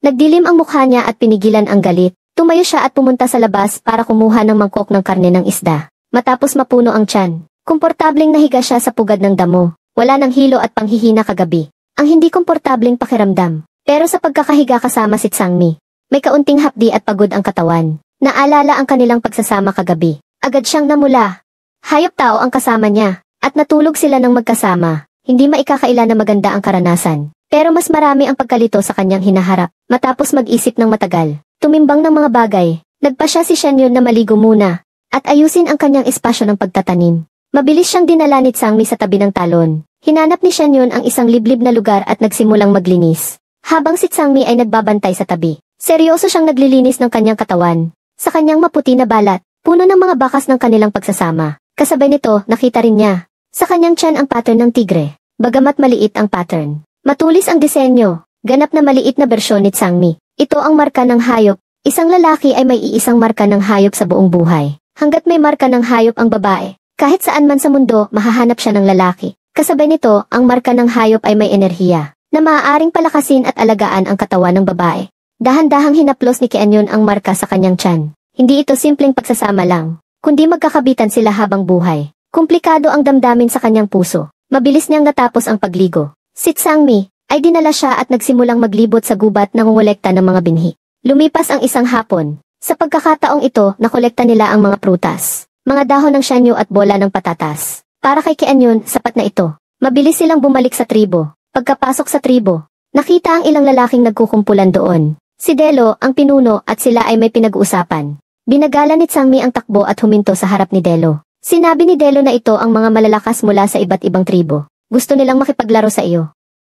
[SPEAKER 1] Nagdilim ang mukha niya at pinigilan ang galit. Tumayo siya at pumunta sa labas para kumuha ng mangkok ng karne ng isda. Matapos mapuno ang tiyan, komportableng nahiga siya sa pugad ng damo. Wala nang hilo at panghihina kagabi. Ang hindi komportableng pakiramdam. Pero sa pagkakahiga kasama si Tsangmi, may kaunting hapdi at pagod ang katawan. Naalala ang kanilang pagsasama kagabi. Agad siyang namula. Hayop tao ang kasama niya, at natulog sila ng magkasama. Hindi maikakaila na maganda ang karanasan. Pero mas marami ang pagkalito sa kanyang hinaharap. Matapos mag-isip ng matagal, tumimbang ng mga bagay, nagpasya si Kianyun na maligo muna, at ayusin ang kanyang espasyo ng pagtatanim. Mabilis siyang dinala ni Tsangmi sa tabi ng talon. Hinanap ni Kianyun ang isang liblib na lugar at nagsimulang maglinis. Habang si Tsangmi ay nagbabantay sa tabi, seryoso siyang naglilinis ng kanyang katawan. Sa kanyang maputi na balat, puno ng mga bakas ng kanilang pagsasama. Kasabay nito, nakita rin niya sa kanyang tiyan ang pattern ng tigre. Bagamat maliit ang pattern, matulis ang disenyo, ganap na maliit na bersyon ni Tsangmi. Ito ang marka ng hayop. Isang lalaki ay may iisang marka ng hayop sa buong buhay. Hanggat may marka ng hayop ang babae, kahit saan man sa mundo, mahahanap siya ng lalaki. Kasabay nito, ang marka ng hayop ay may enerhiya, na maaaring palakasin at alagaan ang katawan ng babae. Dahan-dahang hinaplos ni Kianyun ang marka sa kanyang tiyan. Hindi ito simpleng pagsasama lang, kundi magkakabitan sila habang buhay. Komplikado ang damdamin sa kanyang puso. Mabilis niyang natapos ang pagligo. Si Tsangmi ay dinala siya at nagsimulang maglibot sa gubat na ngongolekta ng mga binhi. Lumipas ang isang hapon. Sa pagkakataong ito, nakolekta nila ang mga prutas, mga dahon ng syanyo at bola ng patatas. Para kay Kianyun, sapat na ito. Mabilis silang bumalik sa tribo. Pagkapasok sa tribo, nakita ang ilang lalaking nagkukumpulan doon. Si Delo, ang pinuno, at sila ay may pinag-uusapan. Binagala ni Tsangmi ang takbo at huminto sa harap ni Delo. Sinabi ni Delo na ito ang mga malalakas mula sa iba't ibang tribo. Gusto nilang makipaglaro sa iyo.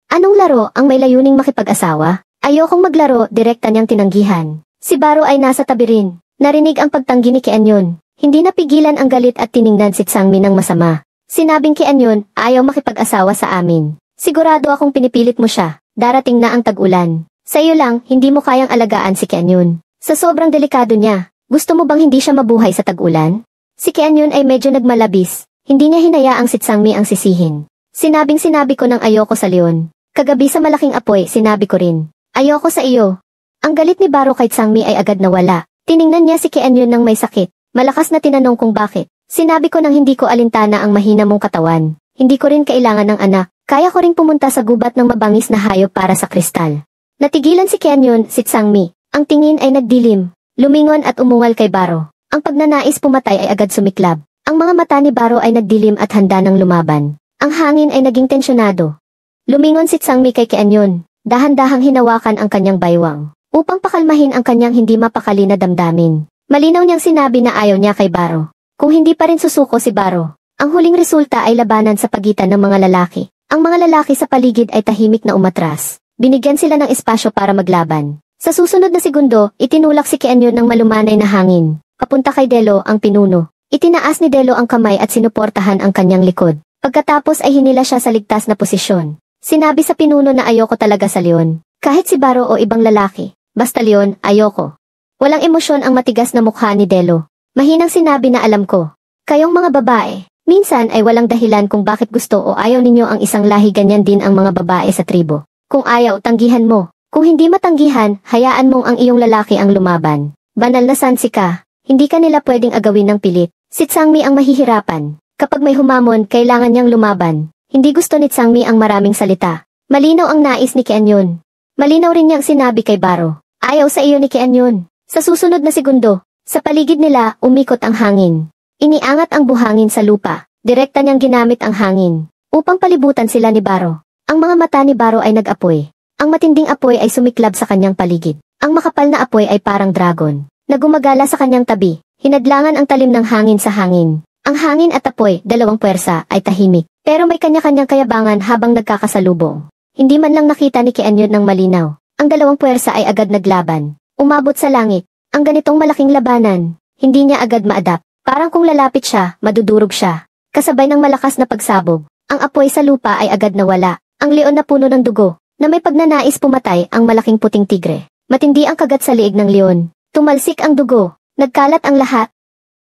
[SPEAKER 1] Anong laro ang may layuning makipag-asawa? Ayokong maglaro, direkta niyang tinanggihan. Si Baro ay nasa tabi rin. Narinig ang pagtanggi ni Kianyon. Hindi napigilan ang galit at tiningnan si Tsangmi ng masama. Sinabing Kianyon, ayaw makipag-asawa sa amin. Sigurado akong pinipilit mo siya. Darating na ang tag-ulan. Sa iyo lang, hindi mo kayang alagaan si Kianyon. Sa sobrang delikado niya, gusto mo bang hindi siya mabuhay sa tag-ulan? Si Kianyon ay medyo nagmalabis. Hindi niya hinayaang si Tsangmi ang sisihin. Sinabi ko ng ayoko sa leon. Kagabi sa malaking apoy, sinabi ko rin. Ayoko sa iyo. Ang galit ni Baro kay Tsangmi ay agad nawala. Tiningnan niya si Kianyon ng may sakit. Malakas na tinanong kung bakit. Sinabi ko nang hindi ko alintana ang mahina mong katawan. Hindi ko rin kailangan ng anak. Kaya ko ring pumunta sa gubat ng mabangis na hayop para sa kristal. Natigilan si Kianyon, si Tsangmi. Ang tingin ay nagdilim. Lumingon at umungal kay Baro. Ang pagnanais pumatay ay agad sumiklab. Ang mga mata ni Baro ay nagdilim at handa ng lumaban. Ang hangin ay naging tensyonado. Lumingon si Tsangmi kay Kianyon. Dahan-dahang hinawakan ang kanyang baywang. Upang pakalmahin ang kanyang hindi mapakali na damdamin. Malinaw niyang sinabi na ayaw niya kay Baro. Kung hindi pa rin susuko si Baro, ang huling resulta ay labanan sa pagitan ng mga lalaki. Ang mga lalaki sa paligid ay tahimik na umatras. Binigyan sila ng espasyo para maglaban. Sa susunod na segundo, itinulak si Kianyon ng malumanay na hangin. Papunta kay Delo, ang pinuno. Itinaas ni Delo ang kamay at sinuportahan ang kanyang likod. Pagkatapos ay hinila siya sa ligtas na posisyon. Sinabi sa pinuno na ayoko talaga sa leon. Kahit si Baro o ibang lalaki. Basta leon, ayoko. Walang emosyon ang matigas na mukha ni Delo. Mahinang sinabi na alam ko. Kayong mga babae, minsan ay walang dahilan kung bakit gusto o ayaw ninyo ang isang lahi, ganyan din ang mga babae sa tribo. Kung ayaw, tanggihan mo. Kung hindi matanggihan, hayaan mong ang iyong lalaki ang lumaban. Banal na sansi ka. Hindi ka nila pwedeng agawin ng pilit. Si Tsangmi ang mahihirapan. Kapag may humamon, kailangan niyang lumaban. Hindi gusto ni Tsangmi ang maraming salita. Malinaw ang nais ni Kianyon. Malinaw rin niyang sinabi kay Baro. Ayaw sa iyo ni Kianyon. Sa susunod na segundo, sa paligid nila, umikot ang hangin. Iniangat ang buhangin sa lupa. Direkta niyang ginamit ang hangin upang palibutan sila ni Baro. Ang mga mata ni Baro ay nag-apoy. Ang matinding apoy ay sumiklab sa kanyang paligid. Ang makapal na apoy ay parang dragon na gumagala sa kanyang tabi. Hinadlangan ang talim ng hangin sa hangin. Ang hangin at apoy, dalawang puwersa, ay tahimik. Pero may kanya-kanyang kayabangan habang nagkakasalubong. Hindi man lang nakita ni Kianyon ng malinaw. Ang dalawang puwersa ay agad naglaban. Umabot sa langit. Ang ganitong malaking labanan, hindi niya agad ma-adapt. Parang kung lalapit siya, madudurog siya. Kasabay ng malakas na pagsabog, ang apoy sa lupa ay agad nawala. Ang leon na puno ng dugo, na may pagnanais pumatay ang malaking puting tigre. Matindi ang kagat sa liig ng leon. Tumalsik ang dugo, nagkalat ang lahat.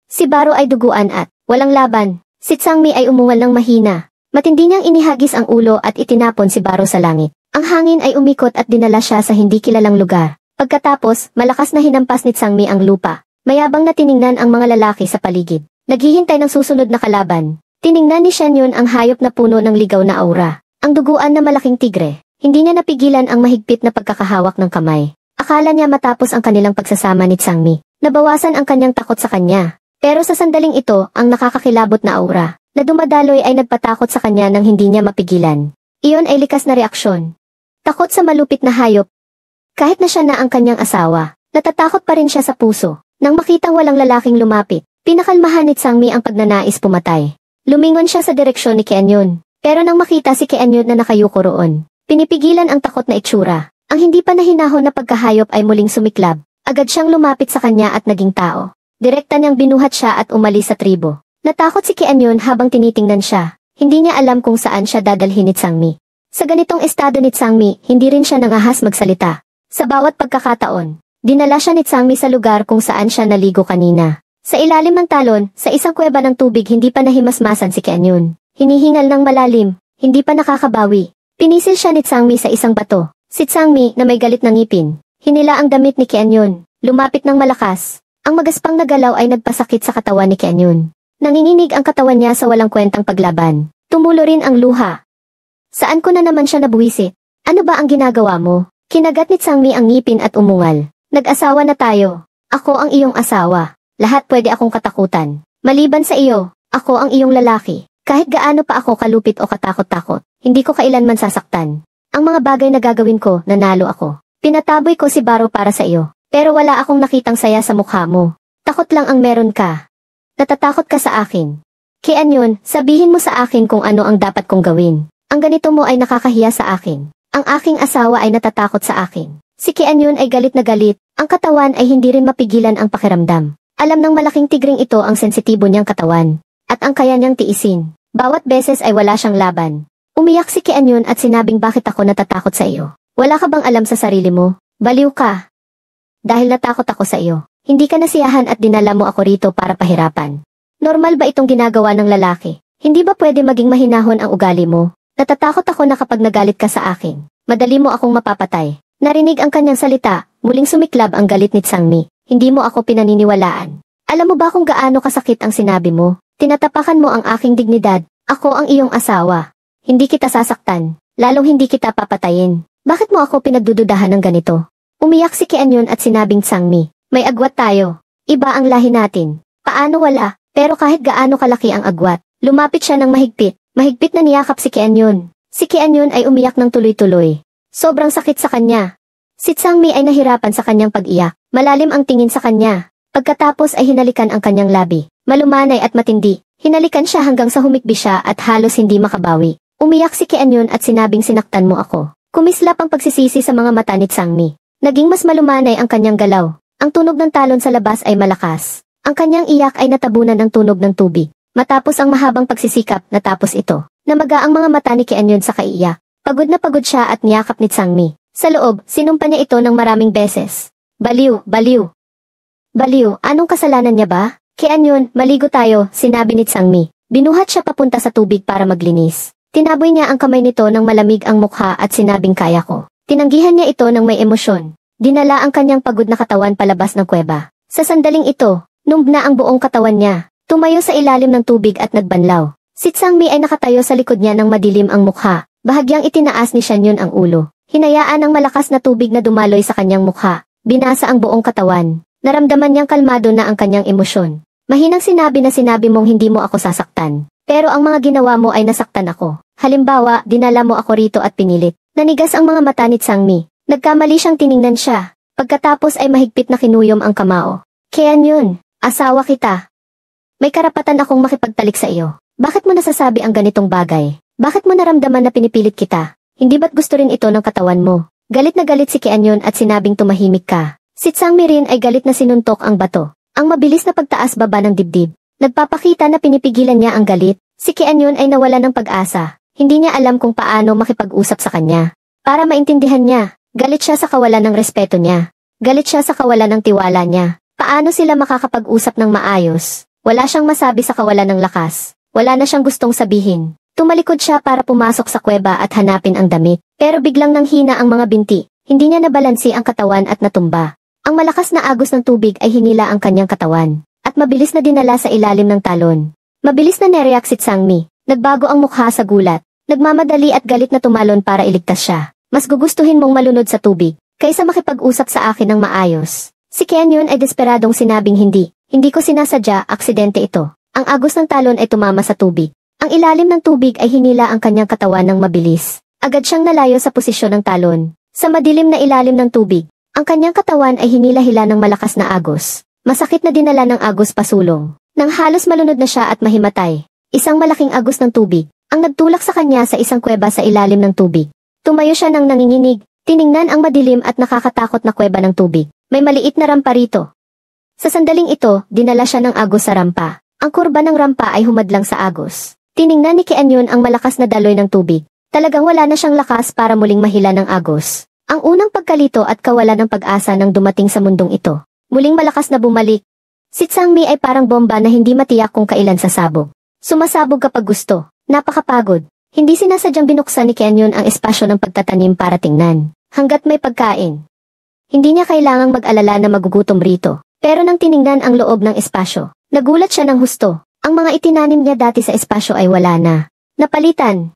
[SPEAKER 1] Si Baro ay duguan at walang laban. Si Tsangmi ay umungal ng mahina. Matindi niyang inihagis ang ulo at itinapon si Baro sa langit. Ang hangin ay umikot at dinala siya sa hindi kilalang lugar. Pagkatapos, malakas na hinampas ni Tsangmi ang lupa. Mayabang na tiningnan ang mga lalaki sa paligid. Naghihintay ng susunod na kalaban. Tiningnan ni Kianyon ang hayop na puno ng ligaw na aura. Ang duguan na malaking tigre. Hindi niya napigilan ang mahigpit na pagkakahawak ng kamay. Akala niya matapos ang kanilang pagsasama ni Tsangmi, nabawasan ang kanyang takot sa kanya. Pero sa sandaling ito, ang nakakakilabot na aura na dumadaloy ay nagpatakot sa kanya nang hindi niya mapigilan. Iyon ay likas na reaksyon. Takot sa malupit na hayop. Kahit na siya na ang kanyang asawa, natatakot pa rin siya sa puso. Nang makitang walang lalaking lumapit, pinakalmahan ni Tsangmi ang pagnanais pumatay. Lumingon siya sa direksyon ni Kianyon. Pero nang makita si Kianyon na nakayuko roon, pinipigilan ang takot na itsura. Ang hindi pa nahinahon na pagkahayop ay muling sumiklab. Agad siyang lumapit sa kanya at naging tao. Direkta niyang binuhat siya at umalis sa tribo. Natakot si Kianyon habang tinitingnan siya. Hindi niya alam kung saan siya dadalhin ni Tsangmi. Sa ganitong estado ni Tsangmi, hindi rin siya nangahas magsalita. Sa bawat pagkakataon, dinala siya ni Tsangmi sa lugar kung saan siya naligo kanina. Sa ilalim ng talon, sa isang kuweba ng tubig, hindi pa nahimasmasan si Kianyon. Hinihingal ng malalim, hindi pa nakakabawi. Pinisil siya ni Tsangmi sa isang bato. Si Tsangmi, na may galit na ngipin, hinila ang damit ni Kianyon. Lumapit ng malakas. Ang magaspang na galaw ay nagpasakit sa katawan ni Kianyon. Nanginginig ang katawan niya sa walang kwentang paglaban. Tumulo rin ang luha. Saan ko na naman siya nabuwisit? Ano ba ang ginagawa mo? Kinagat ni Tsangmi ang ngipin at umungal. Nag-asawa na tayo. Ako ang iyong asawa. Lahat pwede akong katakutan. Maliban sa iyo, ako ang iyong lalaki. Kahit gaano pa ako kalupit o katakot-takot, hindi ko kailanman sasaktan. Ang mga bagay na gagawin ko, nanalo ako. Pinataboy ko si Baro para sa iyo, pero wala akong nakitang saya sa mukha mo. Takot lang ang meron ka. Natatakot ka sa akin. Kaya yun, sabihin mo sa akin kung ano ang dapat kong gawin. Ang ganito mo ay nakakahiya sa akin. Ang aking asawa ay natatakot sa akin. Si Kian yun ay galit na galit, ang katawan ay hindi rin mapigilan ang pakiramdam. Alam ng malaking tigring ito ang sensitibo niyang katawan, at ang kaya niyang tiisin. Bawat beses ay wala siyang laban. Umiyak si Kian yun at sinabing bakit ako natatakot sa iyo. Wala ka bang alam sa sarili mo? Baliw ka. Dahil natakot ako sa iyo, hindi ka nasiyahan at dinala mo ako rito para pahirapan. Normal ba itong ginagawa ng lalaki? Hindi ba pwede maging mahinahon ang ugali mo? Natatakot ako na kapag nagalit ka sa akin, madali mo akong mapapatay. Narinig ang kanyang salita, muling sumiklab ang galit ni Tsangmi. Hindi mo ako pinaniniwalaan. Alam mo ba kung gaano kasakit ang sinabi mo? Tinatapakan mo ang aking dignidad. Ako ang iyong asawa. Hindi kita sasaktan, lalong hindi kita papatayin. Bakit mo ako pinagdududahan ng ganito? Umiyak si Kian yun at sinabing Tsangmi, may agwat tayo. Iba ang lahi natin. Paano wala? Pero kahit gaano kalaki ang agwat, lumapit siya ng mahigpit. Mahigpit na niyakap si Kian yun. Si Kian yun ay umiyak ng tuloy-tuloy. Sobrang sakit sa kanya. Si Tsangmi ay nahirapan sa kanyang pag-iyak. Malalim ang tingin sa kanya. Pagkatapos ay hinalikan ang kanyang labi. Malumanay at matindi. Hinalikan siya hanggang sa humikbi siya at halos hindi makabawi. Umiyak si Kian yun at sinabing sinaktan mo ako. Kumislap ang pagsisisi sa mga mata ni Tsangmi. Naging mas malumanay ang kanyang galaw. Ang tunog ng talon sa labas ay malakas. Ang kanyang iyak ay natabunan ng tunog ng tubig. Matapos ang mahabang pagsisikap, natapos ito. Namaga ang mga mata ni Kian yun sa kaiyak. Pagod na pagod siya at niyakap ni Tsangmi. Sa loob, sinumpa niya ito ng maraming beses. Baliw, baliw. Baliw, anong kasalanan niya ba? Kian yun, maligo tayo, sinabi ni Tsangmi. Binuhat siya papunta sa tubig para maglinis. Tinaboy niya ang kamay nito ng malamig ang mukha at sinabing kaya ko. Tinanggihan niya ito ng may emosyon. Dinala ang kanyang pagod na katawan palabas ng kuweba. Sa sandaling ito, numb na ang buong katawan niya. Tumayo sa ilalim ng tubig at nagbanlaw. Si Tsangmi ay nakatayo sa likod niya ng madilim ang mukha. Bahagyang itinaas ni Shan Yun ang ulo. Hinayaan ang malakas na tubig na dumaloy sa kanyang mukha. Binasa ang buong katawan. Naramdaman niyang kalmado na ang kanyang emosyon. Mahinang sinabi mong hindi mo ako sasaktan. Pero ang mga ginawa mo ay nasaktan ako. Halimbawa, dinala mo ako rito at pinilit. Nanigas ang mga mata ni Tsangmi. Nagkamali siyang tiningnan siya. Pagkatapos ay mahigpit na kinuyom ang kamao. Kian Yun, asawa kita. May karapatan akong makipagtalik sa iyo. Bakit mo nasasabi ang ganitong bagay? Bakit mo naramdaman na pinipilit kita? Hindi ba't gusto rin ito ng katawan mo? Galit na galit si Kian Yun at sinabing tumahimik ka. Si Tsangmi rin ay galit na sinuntok ang bato. Ang mabilis na pagtaas-baba ng dibdib. Nagpapakita na pinipigilan niya ang galit. Si Kian Yun ay nawala ng pag-asa. Hindi niya alam kung paano makipag-usap sa kanya. Para maintindihan niya, galit siya sa kawalan ng respeto niya. Galit siya sa kawalan ng tiwala niya. Paano sila makakapag-usap ng maayos? Wala siyang masabi sa kawalan ng lakas. Wala na siyang gustong sabihin. Tumalikod siya para pumasok sa kuweba at hanapin ang damit. Pero biglang nanghina ang mga binti. Hindi niya nabalansi ang katawan at natumba. Ang malakas na agos ng tubig ay hinila ang kanyang katawan. At mabilis na dinala sa ilalim ng talon. Mabilis na nereact si Tsangmi. Nagbago ang mukha sa gulat. Nagmamadali at galit na tumalon para iligtas siya. Mas gugustuhin mong malunod sa tubig, kaysa makipag-usap sa akin ng maayos. Si Kian Yun ay desperadong sinabing hindi. Hindi ko sinasadya, aksidente ito. Ang agos ng talon ay tumama sa tubig. Ang ilalim ng tubig ay hinila ang kanyang katawan ng mabilis. Agad siyang nalayo sa posisyon ng talon. Sa madilim na ilalim ng tubig, ang kanyang katawan ay hinila-hila ng malakas na agos. Masakit na dinala ng agos pasulong. Nang halos malunod na siya at mahimatay. Isang malaking agos ng tubig, ang nagtulak sa kanya sa isang kuweba sa ilalim ng tubig. Tumayo siya ng nanginginig. Tiningnan ang madilim at nakakatakot na kuweba ng tubig. May maliit na rampa rito. Sa sandaling ito, dinala siya ng agos sa rampa. Ang kurba ng rampa ay humadlang sa agos. Tiningnan ni Kian Yun ang malakas na daloy ng tubig. Talagang wala na siyang lakas para muling mahila ng agos. Ang unang pagkalito at kawalan ng pag-asa nang dumating sa mundong ito. Muling malakas na bumalik. Si Tsangmi ay parang bomba na hindi matiyak kung kailan sasabog. Sumasabog kapag gusto. Napakapagod. Hindi sinasadyang binuksan ni Kian Yun ang espasyo ng pagtatanim para tingnan. Hanggat may pagkain. Hindi niya kailangang mag-alala na magugutom rito. Pero nang tiningnan ang loob ng espasyo, nagulat siya ng husto. Ang mga itinanim niya dati sa espasyo ay wala na. Napalitan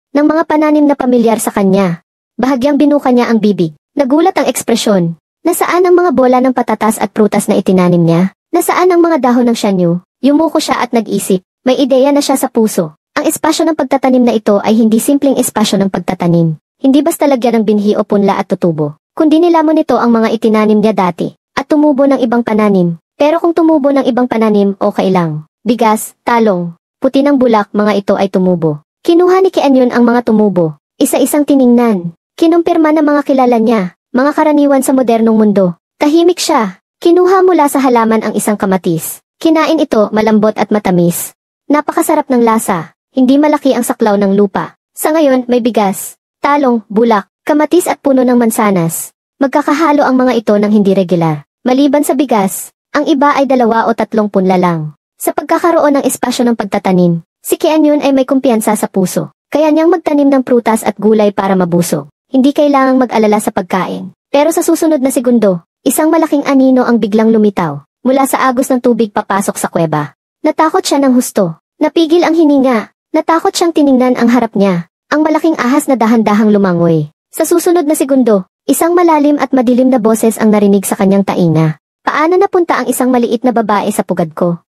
[SPEAKER 1] ng mga pananim na pamilyar sa kanya. Bahagyang binuka niya ang bibig. Nagulat ang ekspresyon. Nasaan ang mga bola ng patatas at prutas na itinanim niya? Nasaan ang mga dahon ng shanyu? Yumuko siya at nag-isip. May ideya na siya sa puso. Ang espasyo ng pagtatanim na ito ay hindi simpleng espasyo ng pagtatanim. Hindi basta lagyan ng binhi o punla at tutubo, kundi nilamon nito ang mga itinanim niya dati, at tumubo ng ibang pananim. Pero kung tumubo ng ibang pananim, okay lang. Bigas, talong, puti ng bulak, mga ito ay tumubo. Kinuha ni Kianyon ang mga tumubo, isa-isang tiningnan. Kinumpirma ng mga kilala niya, mga karaniwan sa modernong mundo. Tahimik siya. Kinuha mula sa halaman ang isang kamatis. Kinain ito, malambot at matamis. Napakasarap ng lasa. Hindi malaki ang saklaw ng lupa. Sa ngayon, may bigas, talong, bulak, kamatis at puno ng mansanas. Magkakahalo ang mga ito ng hindi regular. Maliban sa bigas, ang iba ay 2 o 3 punla lang. Sa pagkakaroon ng espasyo ng pagtatanim, si Kianyon ay may kumpiyansa sa puso. Kaya niyang magtanim ng prutas at gulay para mabusog. Hindi kailangang mag-alala sa pagkain. Pero sa susunod na segundo, isang malaking anino ang biglang lumitaw. Mula sa agos ng tubig papasok sa kuweba. Natakot siya ng husto. Napigil ang hininga. Natakot siyang tiningnan ang harap niya. Ang malaking ahas na dahan-dahang lumangoy. Sa susunod na segundo, isang malalim at madilim na boses ang narinig sa kanyang tainga. Paano napunta ang isang maliit na babae sa pugad ko?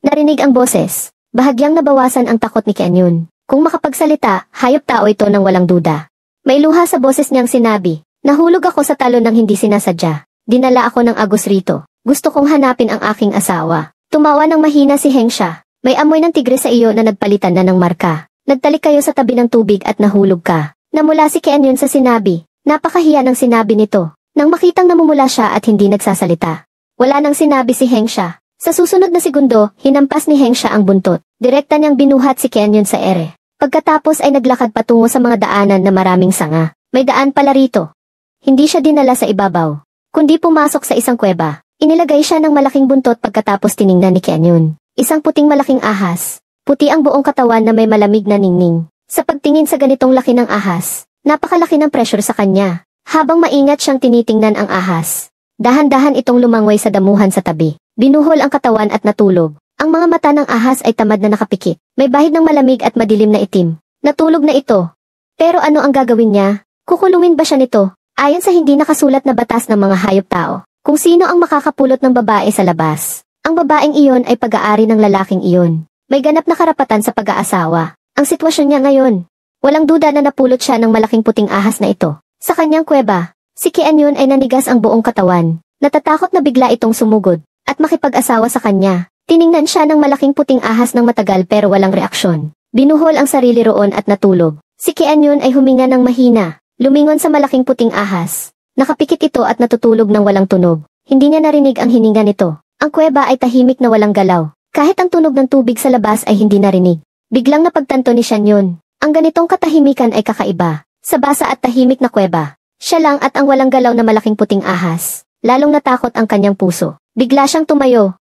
[SPEAKER 1] Narinig ang boses. Bahagyang nabawasan ang takot ni Kianyon. Kung makapagsalita, hayop tao ito ng walang duda. May luha sa boses niyang sinabi, nahulog ako sa talon ng hindi sinasadya. Dinala ako ng agos rito. Gusto kong hanapin ang aking asawa. Tumawa ng mahina si Hengsha. May amoy ng tigre sa iyo na nagpalitan na ng marka. Nagtalik kayo sa tabi ng tubig at nahulog ka. Namula si Kianyon sa sinabi. Napakahiya ng sinabi nito. Nang makitang namumula siya at hindi nagsasalita. Wala nang sinabi si Hengsha. Sa susunod na segundo, hinampas ni Hengsha ang buntot. Direkta niyang binuhat si Kianyon sa ere. Pagkatapos ay naglakad patungo sa mga daanan na maraming sanga. May daan pala rito. Hindi siya dinala sa ibabaw, kundi pumasok sa isang kuweba. Inilagay siya ng malaking buntot pagkatapos tiningnan ni Kianyon. Isang puting malaking ahas. Puti ang buong katawan na may malamig na ningning. Sa pagtingin sa ganitong laki ng ahas, napakalaki ng pressure sa kanya. Habang maingat siyang tinitingnan ang ahas, dahan-dahan itong lumangoy sa damuhan sa tabi. Binuhol ang katawan at natulog. Ang mga mata ng ahas ay tamad na nakapikit. May bahid ng malamig at madilim na itim. Natulog na ito. Pero ano ang gagawin niya? Kukulungin ba siya nito? Ayon sa hindi nakasulat na batas ng mga hayop tao, kung sino ang makakapulot ng babae sa labas, ang babaeng iyon ay pag-aari ng lalaking iyon. May ganap na karapatan sa pag-aasawa. Ang sitwasyon niya ngayon. Walang duda na napulot siya ng malaking puting ahas na ito. Sa kanyang kuweba, si Kianyon ay nanigas ang buong katawan. Natatakot na bigla itong sumugod at makipag-asawa sa kanya. Tiningnan siya ng malaking puting ahas ng matagal pero walang reaksyon. Binuhol ang sarili roon at natulog. Si Kianyon ay huminga ng mahina, lumingon sa malaking puting ahas. Nakapikit ito at natutulog ng walang tunog. Hindi niya narinig ang hininga nito. Ang kuweba ay tahimik na walang galaw. Kahit ang tunog ng tubig sa labas ay hindi narinig. Biglang napagtanto ni Kianyon. Ang ganitong katahimikan ay kakaiba. Sa basa at tahimik na kuweba, siya lang at ang walang galaw na malaking puting ahas. Lalong natakot ang kanyang puso. Bigla siyang tumayo.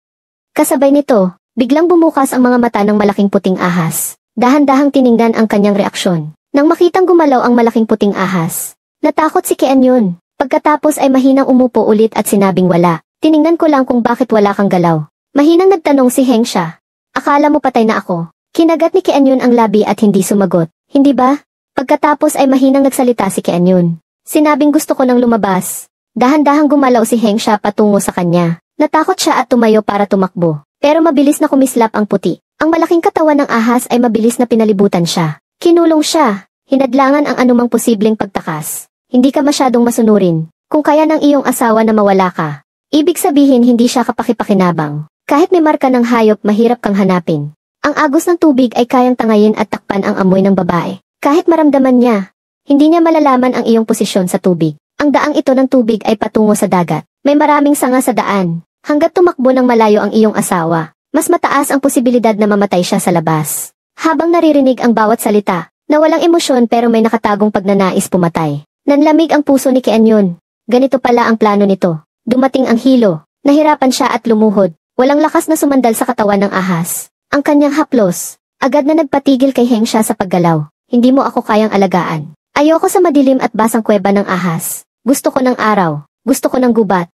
[SPEAKER 1] Kasabay nito, biglang bumukas ang mga mata ng malaking puting ahas. Dahan-dahang tiningnan ang kanyang reaksyon. Nang makitang gumalaw ang malaking puting ahas, natakot si Kianyon. Pagkatapos ay mahinang umupo ulit at sinabing wala. Tiningnan ko lang kung bakit wala kang galaw. Mahinang nagtanong si Hengsha. Akala mo patay na ako? Kinagat ni Kianyon ang labi at hindi sumagot. Hindi ba? Pagkatapos ay mahinang nagsalita si Kianyon. Sinabing gusto ko nang lumabas. Dahan-dahang gumalaw si Hengsha patungo sa kanya. Natakot siya at tumayo para tumakbo. Pero mabilis na kumislap ang puti. Ang malaking katawan ng ahas ay mabilis na pinalibutan siya. Kinulong siya. Hinadlangan ang anumang posibleng pagtakas. Hindi ka masyadong masunurin. Kung kaya ng iyong asawa na mawala ka. Ibig sabihin hindi siya kapakipakinabang. Kahit may marka ng hayop mahirap kang hanapin. Ang agos ng tubig ay kayang tangayin at takpan ang amoy ng babae. Kahit maramdaman niya, hindi niya malalaman ang iyong posisyon sa tubig. Ang daang ito ng tubig ay patungo sa dagat. May maraming sanga sa daan. Hanggat tumakbo ng malayo ang iyong asawa, mas mataas ang posibilidad na mamatay siya sa labas. Habang naririnig ang bawat salita, na walang emosyon pero may nakatagong pagnanais pumatay. Nanlamig ang puso ni Kianyon. Ganito pala ang plano nito. Dumating ang hilo. Nahirapan siya at lumuhod. Walang lakas na sumandal sa katawan ng ahas. Ang kanyang haplos. Agad na nagpatigil kay Hengsha sa paggalaw. Hindi mo ako kayang alagaan. Ayoko sa madilim at basang kuweba ng ahas. Gusto ko ng araw. Gusto ko ng gubat.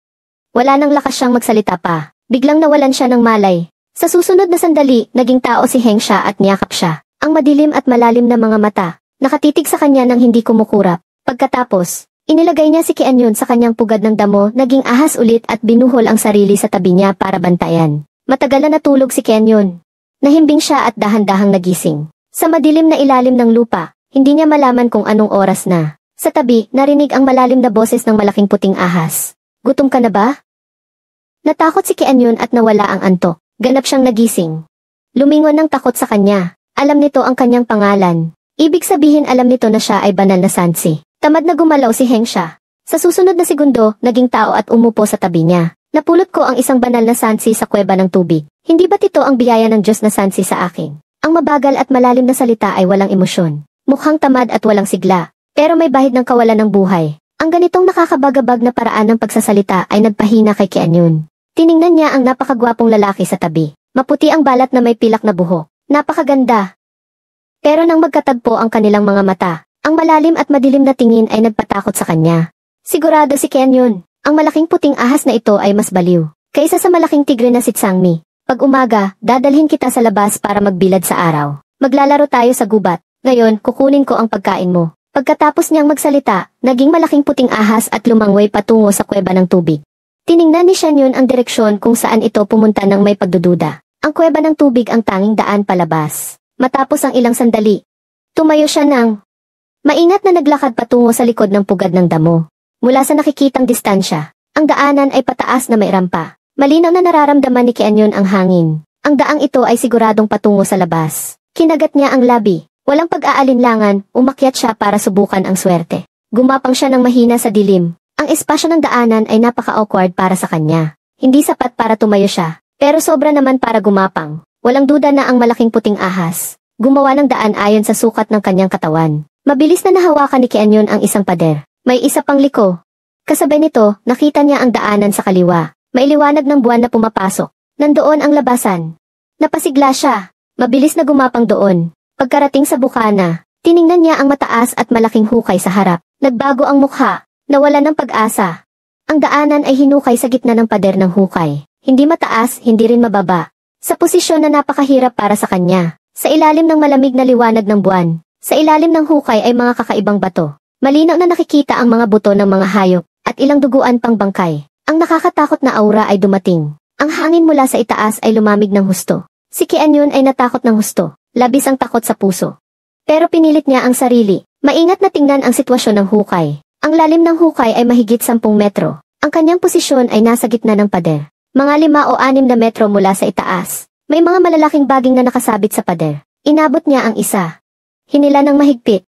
[SPEAKER 1] Wala nang lakas siyang magsalita pa. Biglang nawalan siya ng malay. Sa susunod na sandali, naging tao si Hengsha at niyakap siya. Ang madilim at malalim na mga mata. Nakatitig sa kanya nang hindi kumukurap. Pagkatapos, inilagay niya si Kianyon sa kanyang pugad ng damo, naging ahas ulit at binuhol ang sarili sa tabi niya para bantayan. Matagal na natulog si Kianyon. Nahimbing siya at dahan-dahang nagising. Sa madilim na ilalim ng lupa, hindi niya malaman kung anong oras na. Sa tabi, narinig ang malalim na boses ng malaking puting ahas. Gutom ka na ba? Natakot si Kianyon at nawala ang antok. Ganap siyang nagising. Lumingon ng takot sa kanya. Alam nito ang kanyang pangalan. Ibig sabihin alam nito na siya ay banal na Sansi. Tamad na gumalaw si Hengsha. Sa susunod na segundo, naging tao at umupo sa tabi niya. Napulot ko ang isang banal na Sansi sa kuweba ng tubig. Hindi ba't ito ang biyaya ng Diyos na Sansi sa akin? Ang mabagal at malalim na salita ay walang emosyon. Mukhang tamad at walang sigla. Pero may bahid ng kawalan ng buhay. Ang ganitong nakakabagabag na paraan ng pagsasalita ay nagpahina kay Kianyon. Tiningnan niya ang napakagwapong lalaki sa tabi. Maputi ang balat na may pilak na buhok. Napakaganda. Pero nang magkatagpo ang kanilang mga mata, ang malalim at madilim na tingin ay nagpatakot sa kanya. Sigurado si Kianyon, ang malaking puting ahas na ito ay mas baliw kaysa sa malaking tigre na si Tsangmi. Pag umaga, dadalhin kita sa labas para magbilad sa araw. Maglalaro tayo sa gubat. Ngayon, kukunin ko ang pagkain mo. Pagkatapos niyang magsalita, naging malaking puting ahas at lumangway patungo sa kuweba ng tubig. Tiningnan ni Xianyun ang direksyon kung saan ito pumunta nang may pagdududa. Ang kuweba ng tubig ang tanging daan palabas. Matapos ang ilang sandali, tumayo siya ng maingat na naglakad patungo sa likod ng pugad ng damo. Mula sa nakikitang distansya, ang daanan ay pataas na may rampa. Malinaw na nararamdaman ni Kianyon ang hangin. Ang daang ito ay siguradong patungo sa labas. Kinagat niya ang labi. Walang pag-aalinlangan, umakyat siya para subukan ang swerte. Gumapang siya ng mahina sa dilim. Ang espasyo ng daanan ay napaka-awkward para sa kanya. Hindi sapat para tumayo siya, pero sobra naman para gumapang. Walang duda na ang malaking puting ahas gumawa ng daan ayon sa sukat ng kanyang katawan. Mabilis na nahawakan ni Kianyon ang isang pader. May isa pang liko. Kasabay nito, nakita niya ang daanan sa kaliwa. May liwanag ng buwan na pumapasok. Nandoon ang labasan. Napasigla siya. Mabilis na gumapang doon. Pagkarating sa bukana, tiningnan niya ang mataas at malaking hukay sa harap. Nagbago ang mukha. Nawala ng pag-asa. Ang daanan ay hinukay sa gitna ng pader ng hukay. Hindi mataas, hindi rin mababa. Sa posisyon na napakahirap para sa kanya. Sa ilalim ng malamig na liwanag ng buwan. Sa ilalim ng hukay ay mga kakaibang bato. Malinaw na nakikita ang mga buto ng mga hayop at ilang duguan pang bangkay. Ang nakakatakot na aura ay dumating. Ang hangin mula sa itaas ay lumamig ng husto. Si Kianyon ay natakot ng husto. Labis ang takot sa puso. Pero pinilit niya ang sarili. Maingat na tingnan ang sitwasyon ng hukay. Ang lalim ng hukay ay mahigit 10 metro. Ang kanyang posisyon ay nasa gitna ng pader. Mga 5 o 6 na metro mula sa itaas. May mga malalaking baging na nakasabit sa pader. Inabot niya ang isa. Hinila ng mahigpit.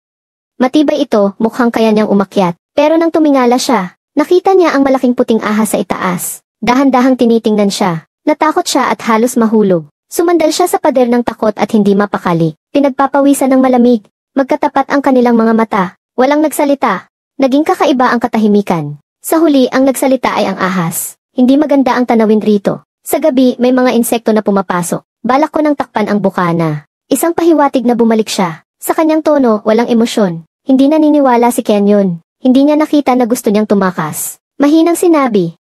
[SPEAKER 1] Matibay ito, mukhang kaya niyang umakyat. Pero nang tumingala siya, nakita niya ang malaking puting ahas sa itaas. Dahan-dahang tinitingnan siya. Natakot siya at halos mahulog. Sumandal siya sa pader ng takot at hindi mapakali. Pinagpapawisan ng malamig. Magkatapat ang kanilang mga mata. Walang nagsalita. Naging kakaiba ang katahimikan. Sa huli, ang nagsalita ay ang ahas. Hindi maganda ang tanawin rito. Sa gabi, may mga insekto na pumapasok. Balak ko nang takpan ang bukana. Isang pahiwatig na bumalik siya. Sa kanyang tono, walang emosyon. Hindi naniniwala si Kianyon. Hindi niya nakita na gusto niyang tumakas. Mahinang sinabi.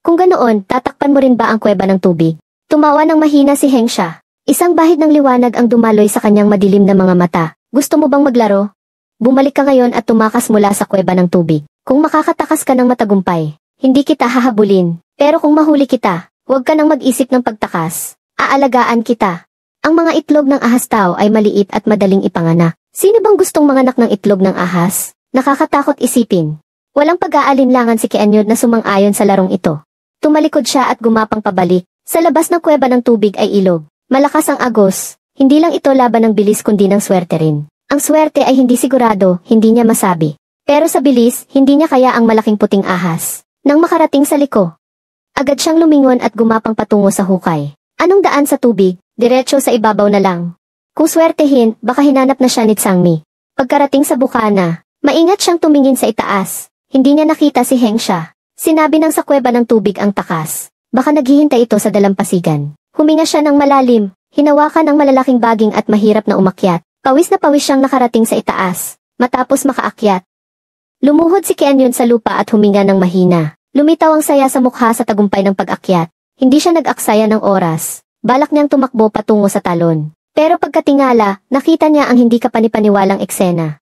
[SPEAKER 1] Kung ganoon, tatakpan mo rin ba ang kuweba ng tubig? Tumawa ng mahina si Hengsha. Isang bahid ng liwanag ang dumaloy sa kanyang madilim na mga mata. Gusto mo bang maglaro? Bumalik ka ngayon at tumakas mula sa kuweba ng tubig. Kung makakatakas ka ng matagumpay, hindi kita hahabulin. Pero kung mahuli kita, huwag ka nang mag-isip ng pagtakas. Aalagaan kita. Ang mga itlog ng ahas tao ay maliit at madaling ipanganak. Sino bang gustong manganak ng itlog ng ahas? Nakakatakot isipin. Walang pag-aalinlangan si Kianyon na sumang-ayon sa larong ito. Tumalikod siya at gumapang pabalik. Sa labas ng kuweba ng tubig ay ilog. Malakas ang agos. Hindi lang ito laban ng bilis kundi ng swerte rin. Ang swerte ay hindi sigurado, hindi niya masabi. Pero sa bilis, hindi niya kaya ang malaking puting ahas. Nang makarating sa liko, agad siyang lumingon at gumapang patungo sa hukay. Anong daan sa tubig? Diretso sa ibabaw na lang. Kung swertehin, baka hinanap na siya ni Tsangmi. Pagkarating sa bukana, maingat siyang tumingin sa itaas. Hindi niya nakita si Hengsha. Sinabi ng sa kuweba ng tubig ang takas. Baka naghihintay ito sa dalampasigan. Huminga siya ng malalim, hinawakan ang malalaking baging at mahirap na umakyat. Pawis na pawis siyang nakarating sa itaas, matapos makaakyat. Lumuhod si Kianyon sa lupa at huminga ng mahina. Lumitaw ang saya sa mukha sa tagumpay ng pag-akyat. Hindi siya nag-aksaya ng oras. Balak niyang tumakbo patungo sa talon. Pero pagkatingala, nakita niya ang hindi kapanipaniwalang eksena.